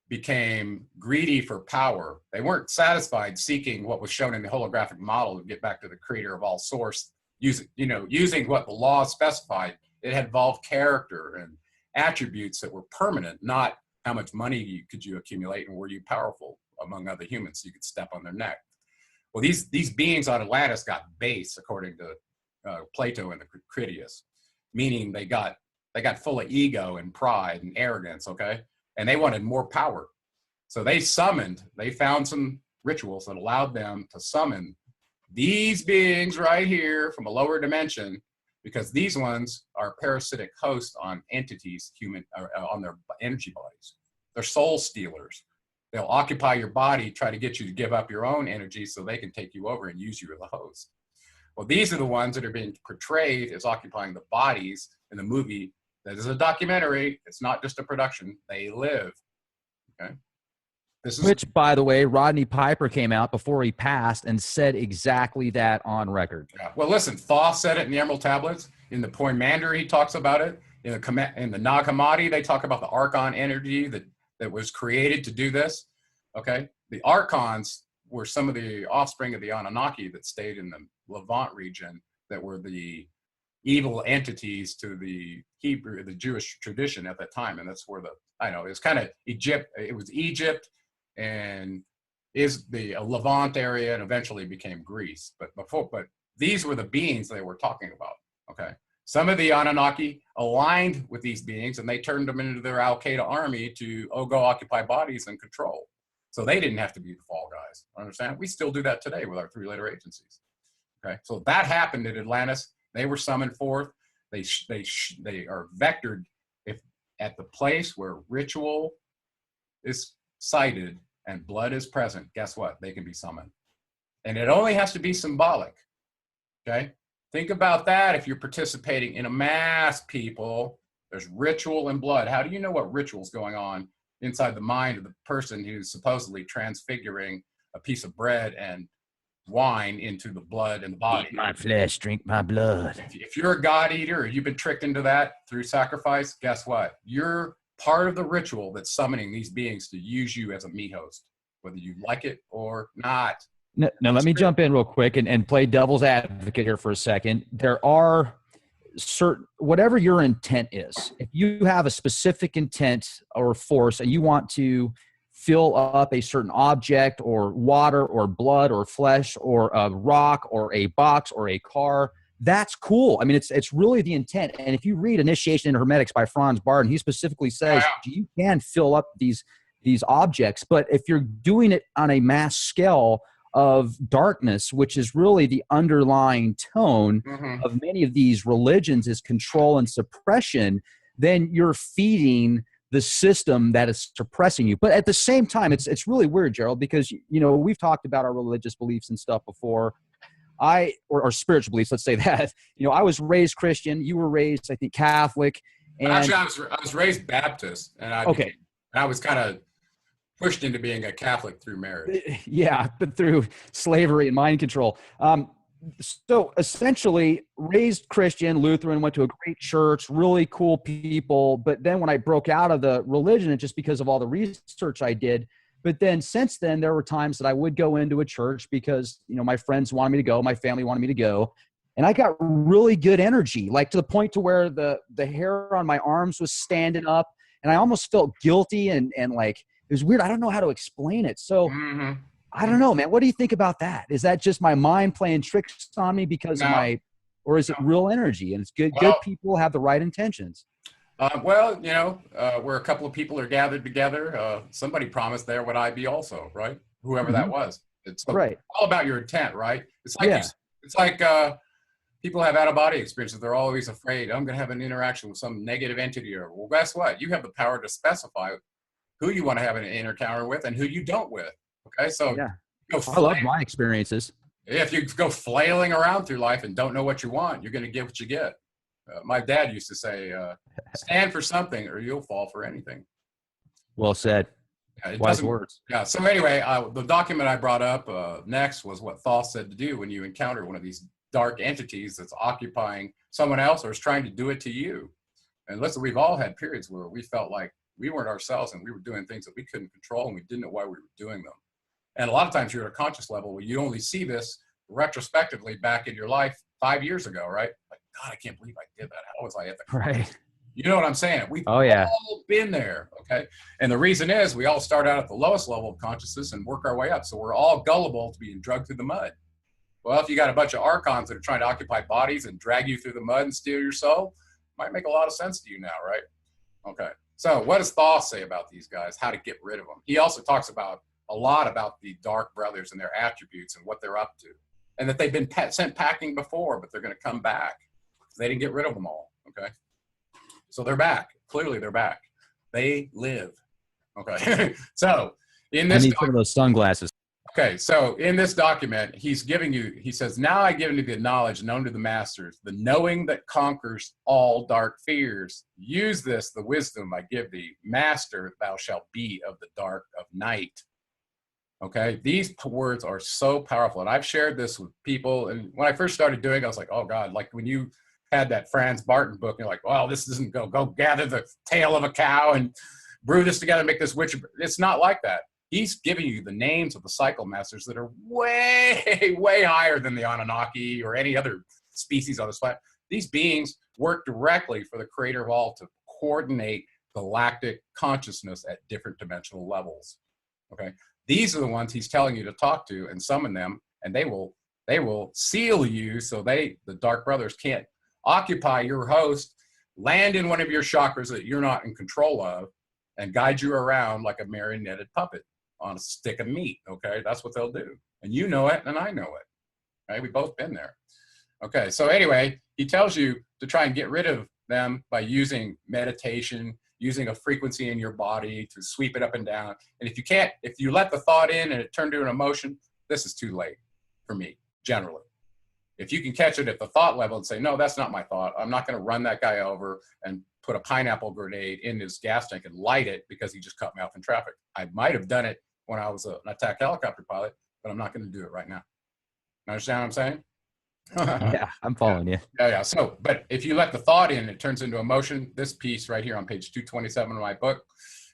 became greedy for power. They weren't satisfied seeking what was shown in the holographic model to get back to the creator of all source, using what the law specified. It had involved character and attributes that were permanent, not how much money could you accumulate and were you powerful among other humans so you could step on their neck. Well, these beings on Atlantis got base, according to Plato and the Critias, meaning they got full of ego and pride and arrogance, okay? And they wanted more power. So they found some rituals that allowed them to summon these beings right here from a lower dimension, because these ones are parasitic hosts on entities, on their energy bodies. They're soul stealers. They'll occupy your body, try to get you to give up your own energy so they can take you over and use you as a host. Well, these are the ones that are being portrayed as occupying the bodies in the movie. That is a documentary. It's not just a production. They live. Okay. Which, by the way, Rodney Piper came out before he passed and said exactly that on record. Yeah. Well, listen, Thoth said it in the Emerald Tablets. In the Poimander, he talks about it. In the Nag Hammadi, they talk about the Archon energy that was created to do this. Okay. The Archons were some of the offspring of the Anunnaki that stayed in the Levant region, that were the evil entities to the Jewish tradition at that time. And that's where it's kind of Egypt. It was Egypt and is the Levant area, and eventually became Greece. But these were the beings they were talking about. Okay. Some of the Anunnaki aligned with these beings, and they turned them into their Al-Qaeda army to go occupy bodies and control. So they didn't have to be the fall guys. Understand? We still do that today with our three-letter agencies. Okay, so that happened at Atlantis. They were summoned forth. They are vectored at the place where ritual is cited and blood is present. Guess what? They can be summoned, and it only has to be symbolic. Okay, think about that. If you're participating in a mass, people, there's ritual and blood. How do you know what ritual is going on inside the mind of the person who's supposedly transfiguring a piece of bread and wine into the blood and the body? Eat my flesh, drink my blood. If you're a God eater, or you've been tricked into that through sacrifice, guess what? You're part of the ritual that's summoning these beings to use you as a meat host, whether you like it or not. Now let me jump in real quick and play devil's advocate here for a second. There are certain, whatever your intent is, if you have a specific intent or force and you want to fill up a certain object or water or blood or flesh or a rock or a box or a car, that's cool. I mean, it's really the intent. And if you read Initiation into Hermetics by Franz Barden, he specifically says you can fill up these objects. But if you're doing it on a mass scale of darkness, which is really the underlying tone of many of these religions, is control and suppression, then you're feeding the system that is suppressing you. But at the same time, it's really weird, Gerald, because we've talked about our religious beliefs and stuff before. Or spiritual beliefs, let's say that. I was raised Christian. You were raised, I think, Catholic. And actually, I was raised Baptist, and I was kind of pushed into being a Catholic through marriage. Yeah, but through slavery and mind control. So essentially, raised Christian, Lutheran, went to a great church, really cool people. But then when I broke out of the religion, it's just because of all the research I did. But then since then, there were times that I would go into a church because, my friends wanted me to go, my family wanted me to go. And I got really good energy, like to the point to where the hair on my arms was standing up, and I almost felt guilty and like, it was weird. I don't know how to explain it. So I don't know, man. What do you think about that? Is that just my mind playing tricks on me because of or is it real energy? And it's good people have the right intentions. Where a couple of people are gathered together, somebody promised there would I be also, right? Whoever that was. It's all about your intent, right? It's like people have out-of-body experiences. They're always afraid, I'm going to have an interaction with some negative entity. Well, guess what? You have the power to specify who you want to have an encounter with and who you don't with. Okay, so I love my experiences. If you go flailing around through life and don't know what you want, you're going to get what you get. My dad used to say, stand for something or you'll fall for anything. Well said. Wise words. Yeah. So anyway, the document I brought up next was what Thoth said to do when you encounter one of these dark entities that's occupying someone else or is trying to do it to you. And listen, we've all had periods where we felt like we weren't ourselves and we were doing things that we couldn't control and we didn't know why we were doing them. And a lot of times you're at a conscious level where you only see this retrospectively back in your life 5 years ago, right? Like, God, I can't believe I did that. How was I at the right? You know what I'm saying? We've all been there, okay? And the reason is we all start out at the lowest level of consciousness and work our way up. So we're all gullible to being drugged through the mud. Well, if you got a bunch of Archons that are trying to occupy bodies and drag you through the mud and steal your soul, might make a lot of sense to you now, right? Okay. So what does Thoth say about these guys? How to get rid of them? He also talks about a lot about the dark brothers and their attributes and what they're up to. And that they've been sent packing before, but they're going to come back. They didn't get rid of them all, okay? So they're back. Clearly they're back. They live, okay? So in this— I need some of those sunglasses. Okay, so in this document, he's giving you, he says, now I give you the knowledge known to the masters, the knowing that conquers all dark fears. Use this, the wisdom I give thee. Master, thou shalt be of the dark of night. Okay, these words are so powerful. And I've shared this with people. And when I first started doing it, I was like, oh God, like when you had that Franz Barton book, you're like, well, this doesn't go gather the tail of a cow and brew this together, make this witch. It's not like that. He's giving you the names of the cycle masters that are way, way higher than the Anunnaki or any other species on this planet. These beings work directly for the creator of all to coordinate galactic consciousness at different dimensional levels. Okay, these are the ones he's telling you to talk to and summon them, and they will seal you so the dark brothers can't occupy your host, land in one of your chakras that you're not in control of, and guide you around like a marionetted puppet on a stick of meat. Okay, that's what they'll do, and you know it and I know it. Right, we've both been there. Okay, so anyway, he tells you to try and get rid of them by using meditation, using a frequency in your body to sweep it up and down. And if you let the thought in and it turned to an emotion, this is too late for me, generally. If you can catch it at the thought level and say, no, that's not my thought. I'm not going to run that guy over and put a pineapple grenade in his gas tank and light it because he just cut me off in traffic. I might have done it when I was an attack helicopter pilot, but I'm not going to do it right now. Understand what I'm saying? Yeah, I'm following you. Yeah. So, but if you let the thought in, it turns into emotion. This piece right here on page 227 of my book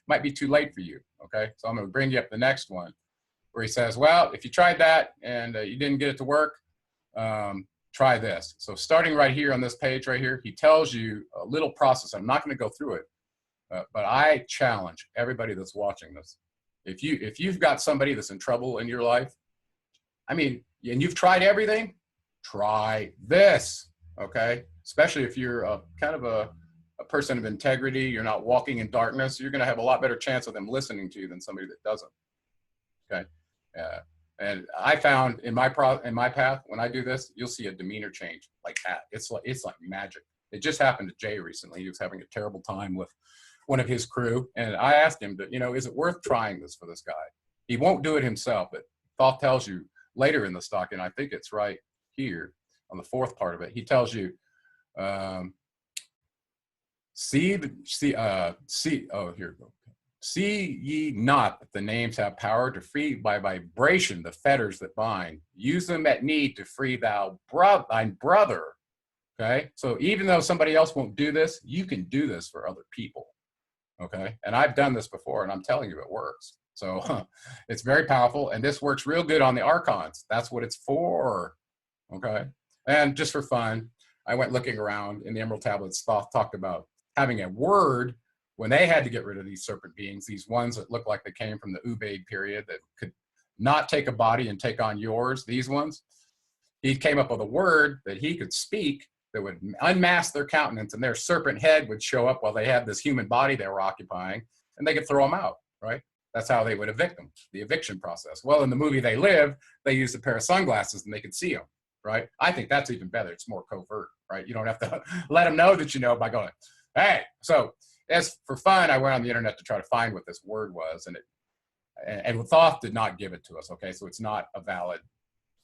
might be too late for you. Okay. So I'm going to bring you up the next one where he says, well, if you tried that and you didn't get it to work, try this. So starting right here on this page right here, he tells you a little process. I'm not going to go through it, but I challenge everybody that's watching this. If you've got somebody that's in trouble in your life, I mean, and you've tried everything, try this, okay? Especially if you're kind of a person of integrity, you're not walking in darkness, you're going to have a lot better chance of them listening to you than somebody that doesn't, okay? And I found in my path, when I do this, you'll see a demeanor change like that. It's like magic. It just happened to Jay recently. He was having a terrible time with one of his crew, and I asked him to, is it worth trying this for this guy? He won't do it himself, but Thoth tells you later in the stock, and I think it's right here on the fourth part of it. He tells you, see ye not that the names have power to free by vibration the fetters that bind. Use them at need to free thine brother. Okay, so even though somebody else won't do this, you can do this for other people. Okay, and I've done this before, and I'm telling you, it works. So it's very powerful, and this works real good on the Archons. That's what it's for. Okay, and just for fun, I went looking around in the Emerald Tablets. Thoth talked about having a word when they had to get rid of these serpent beings, these ones that looked like they came from the Ubaid period that could not take a body and take on yours, these ones. He came up with a word that he could speak that would unmask their countenance, and their serpent head would show up while they had this human body they were occupying, and they could throw them out, right? That's how they would evict them, the eviction process. Well, in the movie They Live, they used a pair of sunglasses and they could see them, right? I think that's even better. It's more covert, right? You don't have to let them know that you know by going, hey. So as for fun, I went on the internet to try to find what this word was, and Thoth did not give it to us, okay? So it's not a valid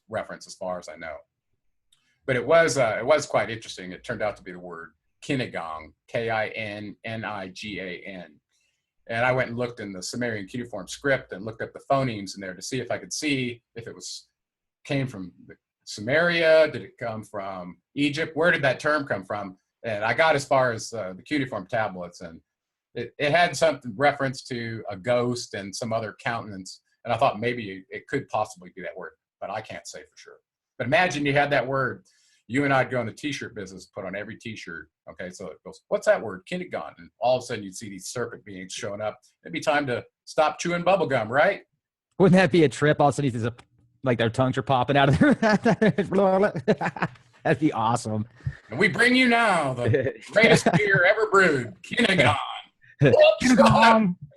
reference as far as I know. But it was quite interesting. It turned out to be the word Kinigan, K-I-N-N-I-G-A-N. And I went and looked in the Sumerian cuneiform script and looked at the phonemes in there to see if I could see if it came from Sumeria, did it come from Egypt? Where did that term come from? And I got as far as the cuneiform tablets, and it had something reference to a ghost and some other countenance. And I thought maybe it could possibly be that word, but I can't say for sure. But imagine you had that word. You and I'd go in the t-shirt business, put on every t-shirt. Okay, so it goes, what's that word? Kinigan. And all of a sudden you'd see these serpent beings showing up. It'd be time to stop chewing bubble gum, right? Wouldn't that be a trip? All of a sudden, like their tongues are popping out of their. That'd be awesome. And we bring you now the greatest beer ever brewed, Kinigan.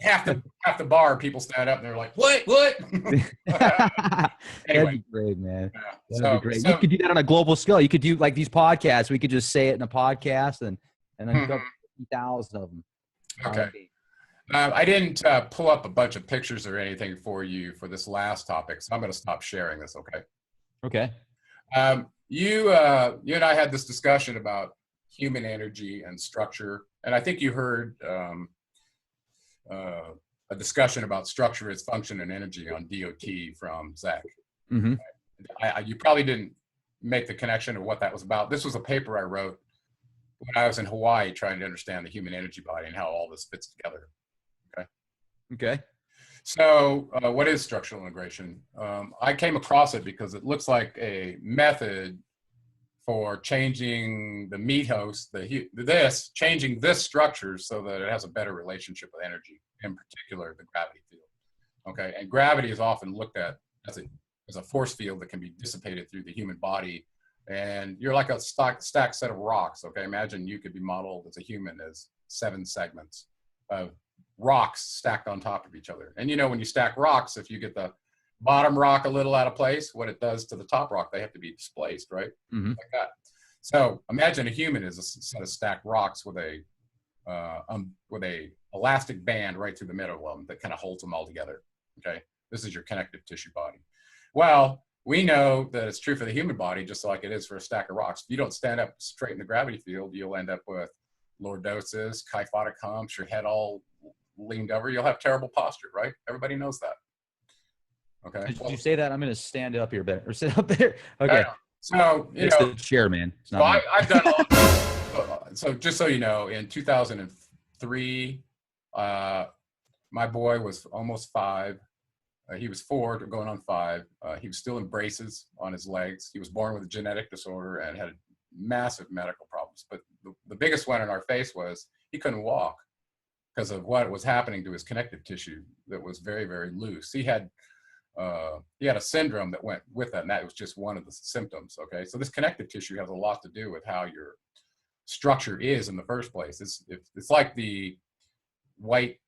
Half the bar, people stand up and they're like, what? Anyway. That'd be great, man. That'd be great. You could do that on a global scale. You could do like these podcasts. We could just say it in a podcast and then go 50,000 of them. Okay. I didn't pull up a bunch of pictures or anything for you for this last topic, so I'm going to stop sharing this. Okay. Okay. You and I had this discussion about human energy and structure, and I think you heard a discussion about structure, its function, and energy on DOT from Zach. Mm-hmm. You probably didn't make the connection of what that was about. This was a paper I wrote when I was in Hawaii trying to understand the human energy body and how all this fits together. Okay. Okay. So what is structural integration? I came across it because it looks like a method for changing the meat host, changing this structure so that it has a better relationship with energy, in particular the gravity field. Okay, and gravity is often looked at as a force field that can be dissipated through the human body. And you're like a stacked set of rocks. Okay, imagine you could be modeled as a human as 7 segments of rocks stacked on top of each other. And you know, when you stack rocks, if you get the bottom rock a little out of place, what it does to the top rock, they have to be displaced, right? Mm-hmm. Like that. So imagine a human is a set of stacked rocks with a elastic band right through the middle of them that kind of holds them all together. Okay, this is your connective tissue body. Well, we know that it's true for the human body, just like it is for a stack of rocks. If you don't stand up straight in the gravity field, you'll end up with lordosis, kyphotic humps, your head all leaned over. You'll have terrible posture, right? Everybody knows that. Okay. Did you say that? I'm going to stand up here better or sit up there. Okay. So, it's the chair, man. It's not so I've done a lot. So just so you know, in 2003, my boy was almost 5. He was 4 going on 5. He was still in braces on his legs. He was born with a genetic disorder and had massive medical problems. But the biggest one in our face was he couldn't walk because of what was happening to his connective tissue that was very, very loose. He had a syndrome that went with that, and that was just one of the symptoms. Okay, so this connective tissue has a lot to do with how your structure is in the first place. It's like the white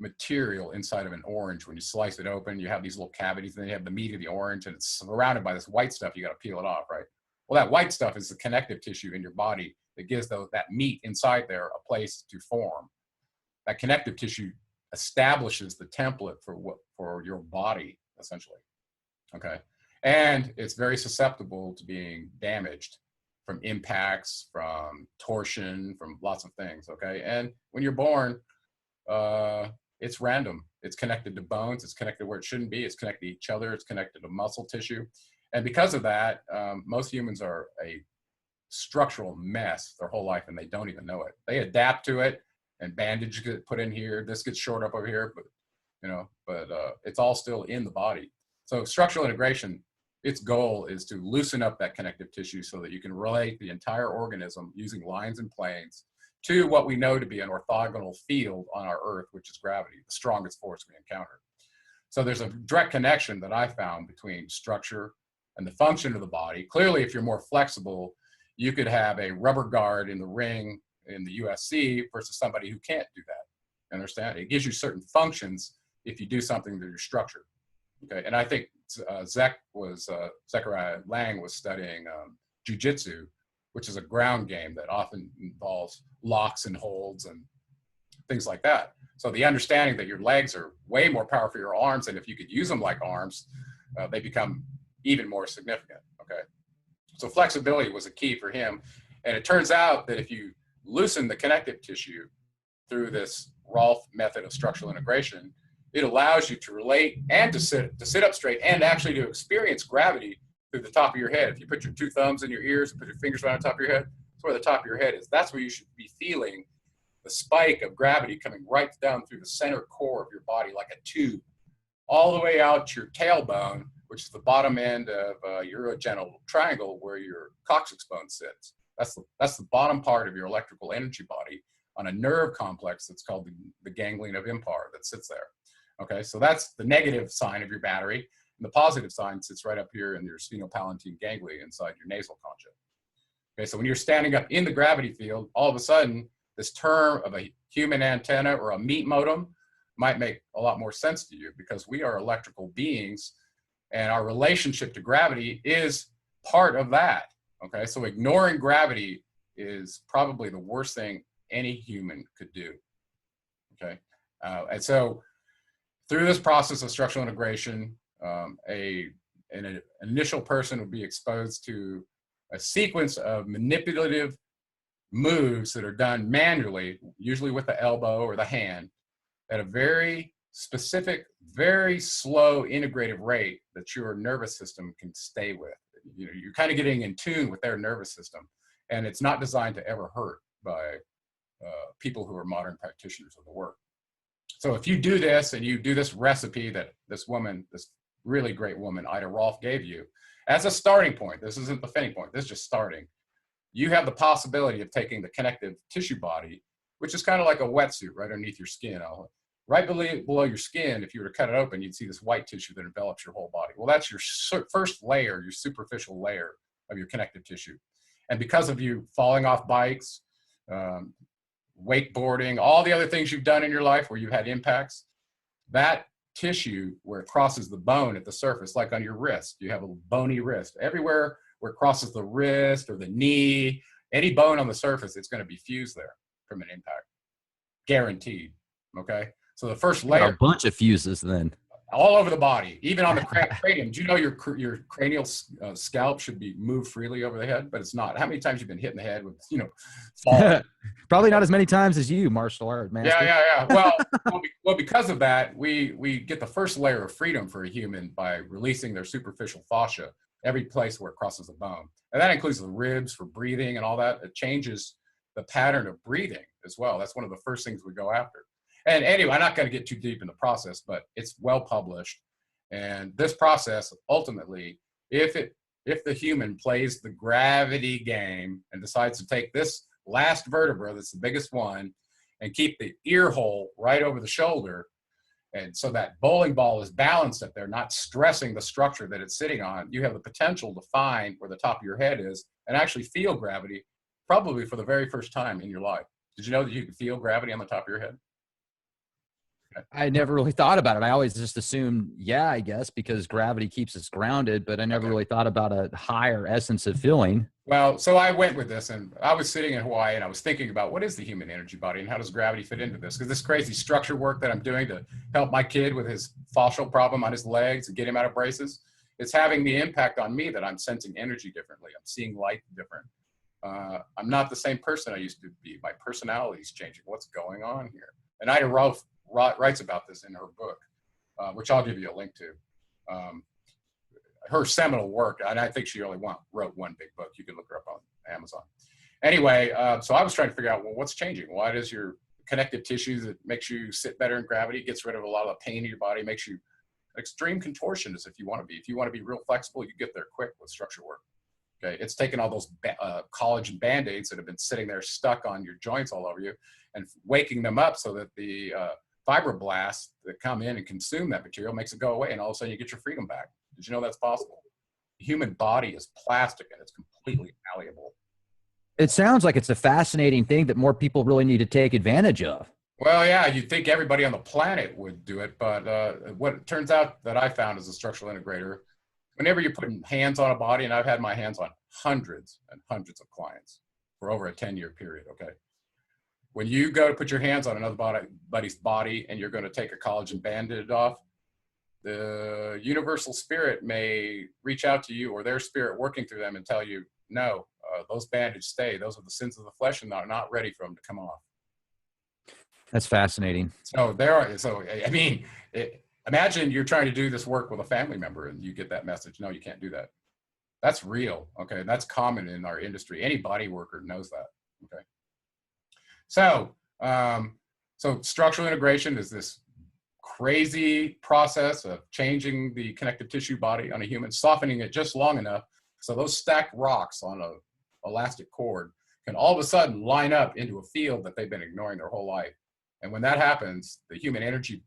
material inside of an orange. When you slice it open, you have these little cavities, and then you have the meat of the orange, and it's surrounded by this white stuff. You got to peel it off, right? Well, that white stuff is the connective tissue in your body that gives that meat inside there a place to form. That connective tissue establishes the template for your body, essentially. Okay, and it's very susceptible to being damaged from impacts, from torsion, from lots of things. Okay, and when you're born, it's random. It's connected to bones. It's connected where it shouldn't be. It's connected to each other. It's connected to muscle tissue. And because of that, most humans are a structural mess their whole life, and they don't even know it. They adapt to it, and bandage gets put in here. This gets short up over here, but it's all still in the body. So structural integration, its goal is to loosen up that connective tissue so that you can relate the entire organism using lines and planes to what we know to be an orthogonal field on our Earth, which is gravity, the strongest force we encounter. So there's a direct connection that I found between structure and the function of the body. Clearly, if you're more flexible, you could have a rubber guard in the ring in the UFC versus somebody who can't do that. Understand? It gives you certain functions if you do something to your structure. Okay, and I think Zechariah Lang was studying jujitsu, which is a ground game that often involves locks and holds and things like that. So the understanding that your legs are way more powerful than your arms, and if you could use them like arms, they become even more significant. Okay, so flexibility was a key for him, and it turns out that if you loosen the connective tissue through this Rolf method of structural integration, it allows you to relate and to sit up straight and actually to experience gravity through the top of your head. If you put your 2 thumbs in your ears and put your fingers right on top of your head, that's where the top of your head is. That's where you should be feeling the spike of gravity coming right down through the center core of your body like a tube, all the way out to your tailbone, which is the bottom end of your urogenital triangle where your coccyx bone sits. That's the bottom part of your electrical energy body on a nerve complex that's called the ganglion of Impar that sits there. Okay, so that's the negative sign of your battery. And the positive sign sits right up here in your sphenopalatine ganglia inside your nasal concha. Okay, so when you're standing up in the gravity field, all of a sudden, this term of a human antenna or a meat modem might make a lot more sense to you because we are electrical beings and our relationship to gravity is part of that. Okay, so ignoring gravity is probably the worst thing any human could do. Okay, And so through this process of structural integration, an initial person would be exposed to a sequence of manipulative moves that are done manually, usually with the elbow or the hand, at a very specific, very slow integrative rate that your nervous system can stay with. You know, you're kind of getting in tune with their nervous system, and it's not designed to ever hurt by people who are modern practitioners of the work. So if you do this and you do this recipe that this woman, this really great woman, Ida Rolf, gave you as a starting point, this isn't the finishing point, this is just starting. You have the possibility of taking the connective tissue body, which is kind of like a wetsuit right underneath your skin. Right below your skin, if you were to cut it open, you'd see this white tissue that envelops your whole body. Well, that's your first layer, your superficial layer of your connective tissue. And because of you falling off bikes, wakeboarding, all the other things you've done in your life where you've had impacts, that tissue where it crosses the bone at the surface, like on your wrist, you have a bony wrist. Everywhere where it crosses the wrist or the knee, any bone on the surface, it's going to be fused there from an impact. Guaranteed. Okay? So the first layer, a bunch of fuses then. All over the body, even on the cranium. Do you know your cranial scalp should be moved freely over the head, but it's not? How many times you've been hit in the head with, you know, falling? Probably not as many times as you, martial art master. Yeah. Well, because of that, we get the first layer of freedom for a human by releasing their superficial fascia, every place where it crosses the bone, and that includes the ribs for breathing and all that. It changes the pattern of breathing as well. That's one of the first things we go after. And anyway, I'm not going to get too deep in the process, but it's well published. And this process, ultimately, if the human plays the gravity game and decides to take this last vertebra, that's the biggest one, and keep the ear hole right over the shoulder, and so that bowling ball is balanced up there, not stressing the structure that it's sitting on, you have the potential to find where the top of your head is and actually feel gravity, probably for the very first time in your life. Did you know that you can feel gravity on the top of your head? I never really thought about it. I always just assumed, yeah, I guess, because gravity keeps us grounded, but I never really thought about a higher essence of feeling. Well, so I went with this, and I was sitting in Hawaii, and I was thinking about what is the human energy body and how does gravity fit into this? Because this crazy structure work that I'm doing to help my kid with his fascial problem on his legs and get him out of braces, it's having the impact on me that I'm sensing energy differently. I'm seeing light different. I'm not the same person I used to be. My personality is changing. What's going on here? And Ida Rolf writes about this in her book, which I'll give you a link to. Her seminal work, and I think she only wrote one big book. You can look her up on Amazon. Anyway, so I was trying to figure out, well, what's changing? Why does your connective tissue that makes you sit better in gravity, gets rid of a lot of the pain in your body, makes you extreme contortionist if you want to be. If you want to be real flexible, you get there quick with structure work. Okay, it's taken all those collagen Band-Aids that have been sitting there stuck on your joints all over you and waking them up so that the fibroblasts that come in and consume that material makes it go away, and all of a sudden you get your freedom back. Did you know that's possible? The human body is plastic and it's completely malleable. It sounds like it's a fascinating thing that more people really need to take advantage of. Well, yeah, you'd think everybody on the planet would do it, but what it turns out that I found as a structural integrator, whenever you're putting hands on a body, and I've had my hands on hundreds and hundreds of clients for over a 10-year period, okay? When you go to put your hands on another body's body and you're going to take a collagen Band-Aid off, the universal spirit may reach out to you, or their spirit working through them, and tell you, no, those bandages stay. Those are the sins of the flesh and they're not ready for them to come off. That's fascinating. So I mean, imagine you're trying to do this work with a family member and you get that message. No, you can't do that. That's real. Okay. That's common in our industry. Any body worker knows that. Okay. So structural integration is this crazy process of changing the connective tissue body on a human, softening it just long enough so those stacked rocks on a elastic cord can all of a sudden line up into a field that they've been ignoring their whole life. And when that happens, the human energy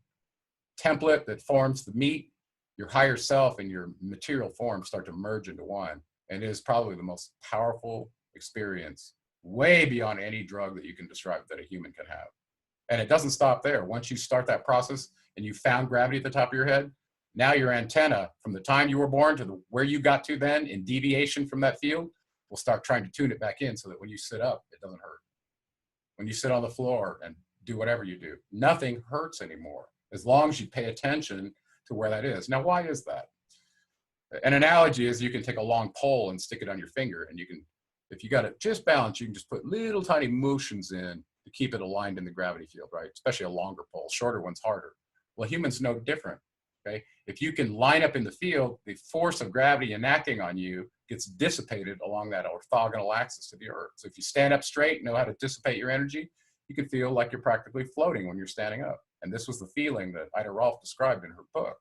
template that forms the meat, your higher self and your material form start to merge into one. And it is probably the most powerful experience, way beyond any drug that you can describe that a human can have. And it doesn't stop there. Once you start that process and you found gravity at the top of your head, now your antenna from the time you were born to where you got to then in deviation from that field will start trying to tune it back in so that when you sit up, it doesn't hurt. When you sit on the floor and do whatever you do. Nothing hurts anymore as long as you pay attention to where that is. Now, why is that? An analogy is you can take a long pole and stick it on your finger, and you can, if you got it just balanced, you can just put little tiny motions in to keep it aligned in the gravity field, right? Especially a longer pole. Shorter one's harder. Well, humans no different, okay? If you can line up in the field, the force of gravity enacting on you gets dissipated along that orthogonal axis to the Earth. So if you stand up straight, know how to dissipate your energy, you can feel like you're practically floating when you're standing up. And this was the feeling that Ida Rolf described in her book.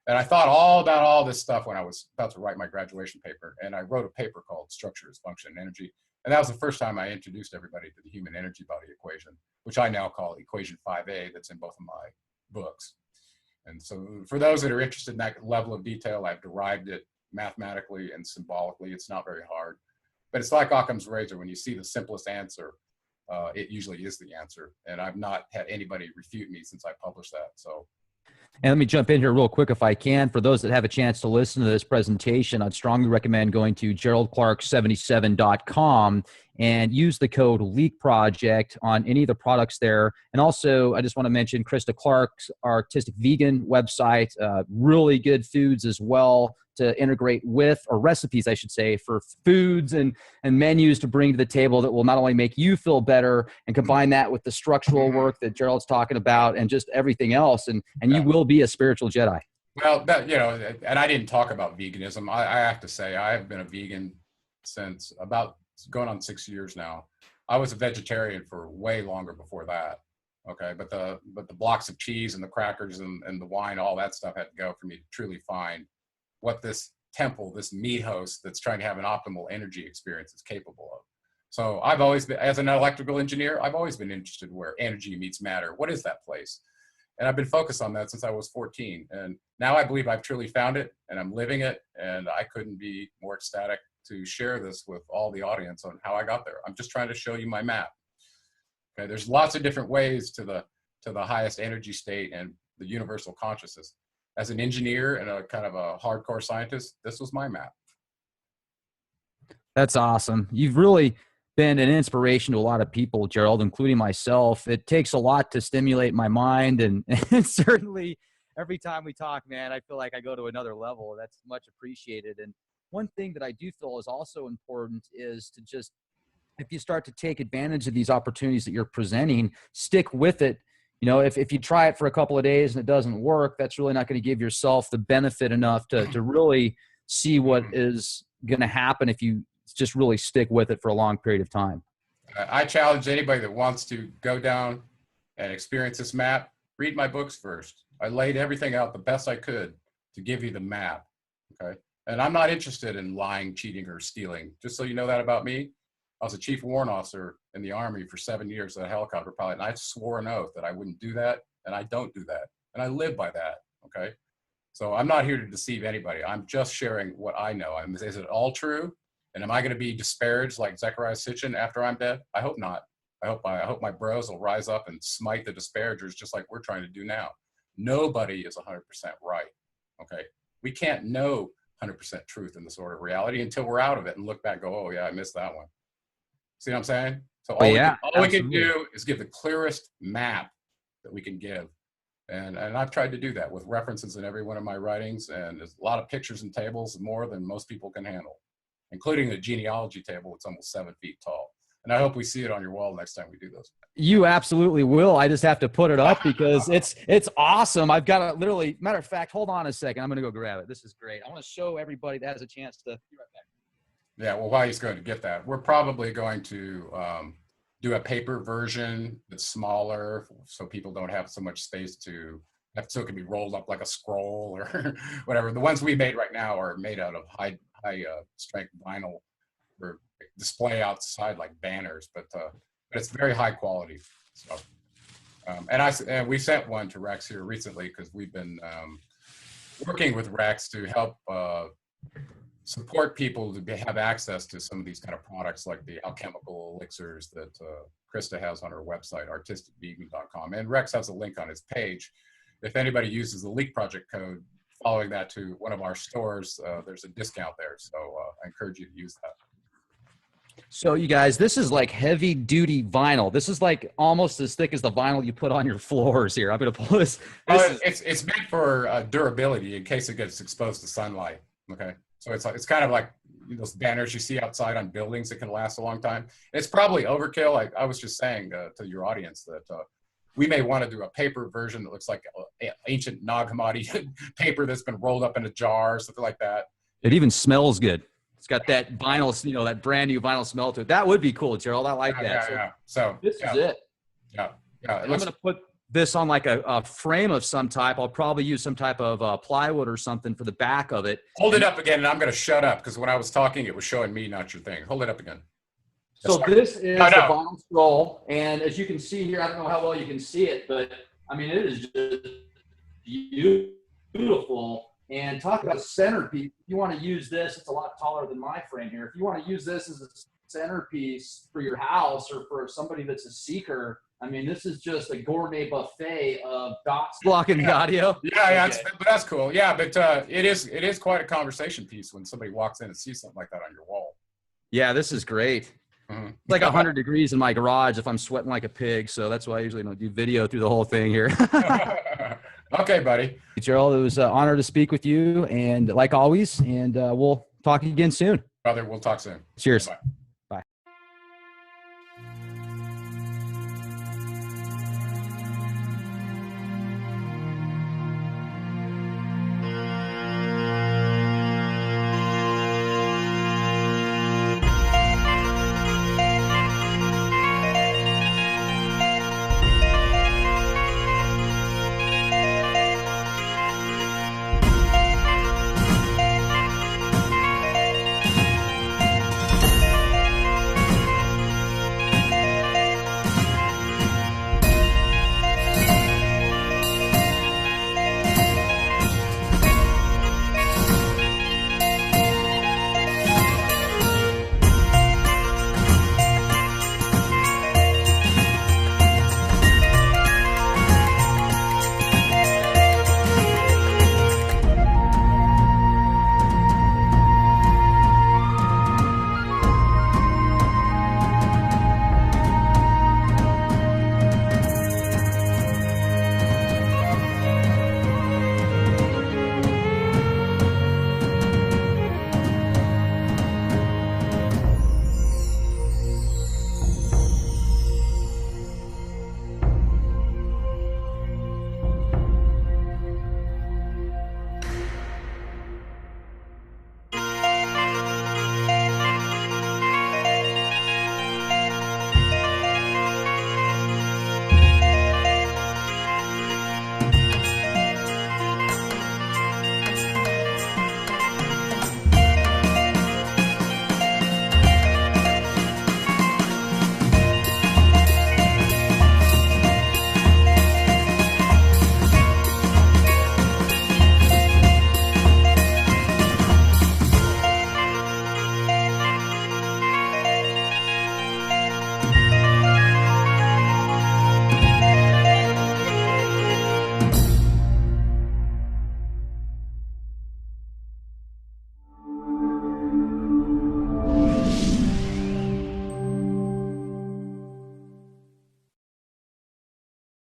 And I thought all about all this stuff when I was about to write my graduation paper. And I wrote a paper called Structure is Function and Energy. And that was the first time I introduced everybody to the human energy body equation, which I now call equation 5A, that's in both of my books. And so for those that are interested in that level of detail, I've derived it mathematically and symbolically. It's not very hard. But it's like Occam's razor. When you see the simplest answer, it usually is the answer. And I've not had anybody refute me since I published that. So. And let me jump in here real quick if I can. For those that have a chance to listen to this presentation, I'd strongly recommend going to geraldclark77.com and use the code LEAK on any of the products there. And also, I just want to mention Krista Clark's Artistic Vegan website, really good foods as well to integrate with, or recipes, I should say, for foods and menus to bring to the table that will not only make you feel better and combine that with the structural work that Gerald's talking about and just everything else. And you will be a spiritual Jedi. Well, that, you know, and I didn't talk about veganism. I have to say, I have been a vegan since about going on 6 years now. I was a vegetarian for way longer before that. Okay. But the blocks of cheese and the crackers and the wine, all that stuff had to go for me to truly find what this temple, this meat host that's trying to have an optimal energy experience is capable of. So I've always been, as an electrical engineer, I've always been interested where energy meets matter. What is that place? And I've been focused on that since I was 14. And now I believe I've truly found it and I'm living it. And I couldn't be more ecstatic to share this with all the audience on how I got there. I'm just trying to show you my map. Okay, there's lots of different ways to the highest energy state and the universal consciousness. As an engineer and a kind of a hardcore scientist, this was my map. That's awesome. You've really been an inspiration to a lot of people, Gerald, including myself. It takes a lot to stimulate my mind, and certainly every time we talk, man, I feel like I go to another level. That's much appreciated. And one thing that I do feel is also important is to just, if you start to take advantage of these opportunities that you're presenting, stick with it. You know, if you try it for a couple of days and it doesn't work, that's really not going to give yourself the benefit enough to really see what is going to happen if you just really stick with it for a long period of time. I challenge anybody that wants to go down and experience this map, read my books first. I laid everything out the best I could to give you the map, okay? And I'm not interested in lying, cheating, or stealing. Just so you know that about me, I was a chief warrant officer in the Army for 7 years as a helicopter pilot, and I swore an oath that I wouldn't do that, and I don't do that. And I live by that, okay? So I'm not here to deceive anybody. I'm just sharing what I know. Is it all true? And am I going to be disparaged like Zechariah Sitchin after I'm dead? I hope not. I hope my bros will rise up and smite the disparagers just like we're trying to do now. Nobody is 100% right, okay? We can't know 100% truth in this order of reality until we're out of it and look back and go, oh yeah, I missed that one. See what I'm saying? So all we can do is give the clearest map that we can give. And I've tried to do that with references in every one of my writings. And there's a lot of pictures and tables, more than most people can handle, including the genealogy table. It's almost 7 feet tall. And I hope we see it on your wall next time we do those. You absolutely will. I just have to put it up because it's awesome. I've got it literally. Matter of fact, hold on a second. I'm going to go grab it. This is great. I want to show everybody that has a chance to. Be right back. Yeah, well, while he's going to get that, we're probably going to do a paper version that's smaller so people don't have so much space so it can be rolled up like a scroll or whatever. The ones we made right now are made out of high strength vinyl for display outside like banners, but it's very high quality. So, and we sent one to Rex here recently because we've been working with Rex to help support people to have access to some of these kind of products like the alchemical elixirs that Krista has on her website, artisticvegan.com. And Rex has a link on his page. If anybody uses the Leak Project code, following that to one of our stores, there's a discount there. So I encourage you to use that. So you guys, this is like heavy duty vinyl. This is like almost as thick as the vinyl you put on your floors here. I'm going to pull this. It's meant for durability in case it gets exposed to sunlight. Okay. So it's kind of like those banners you see outside on buildings that can last a long time. It's probably overkill. Like I was just saying to your audience that we may want to do a paper version that looks like ancient Nag Hammadi paper that's been rolled up in a jar or something like that. It even smells good. It's got that vinyl, you know, that brand new vinyl smell to it. That would be cool, Gerald. I like that. Yeah. So this is it. Yeah. I'm going to put this on like a frame of some type. I'll probably use some type of plywood or something for the back of it. Hold it up again, and I'm going to shut up because when I was talking, it was showing me, not your thing. Hold it up again. So this is the vinyl scroll, and as you can see here, I don't know how well you can see it, but I mean, it is just beautiful. And talk about a centerpiece. If you want to use this, it's a lot taller than my frame here. If you want to use this as a centerpiece for your house or for somebody that's a seeker, I mean, this is just a gourmet buffet of dots blocking the audio. Yeah, but that's cool. Yeah, but it is quite a conversation piece when somebody walks in and sees something like that on your wall. Yeah, this is great. Mm-hmm. It's like 100 degrees in my garage if I'm sweating like a pig, so that's why I usually don't do video through the whole thing here. Okay, buddy. Gerald, it was an honor to speak with you, and like always, and we'll talk again soon. Brother, we'll talk soon. Cheers. Bye.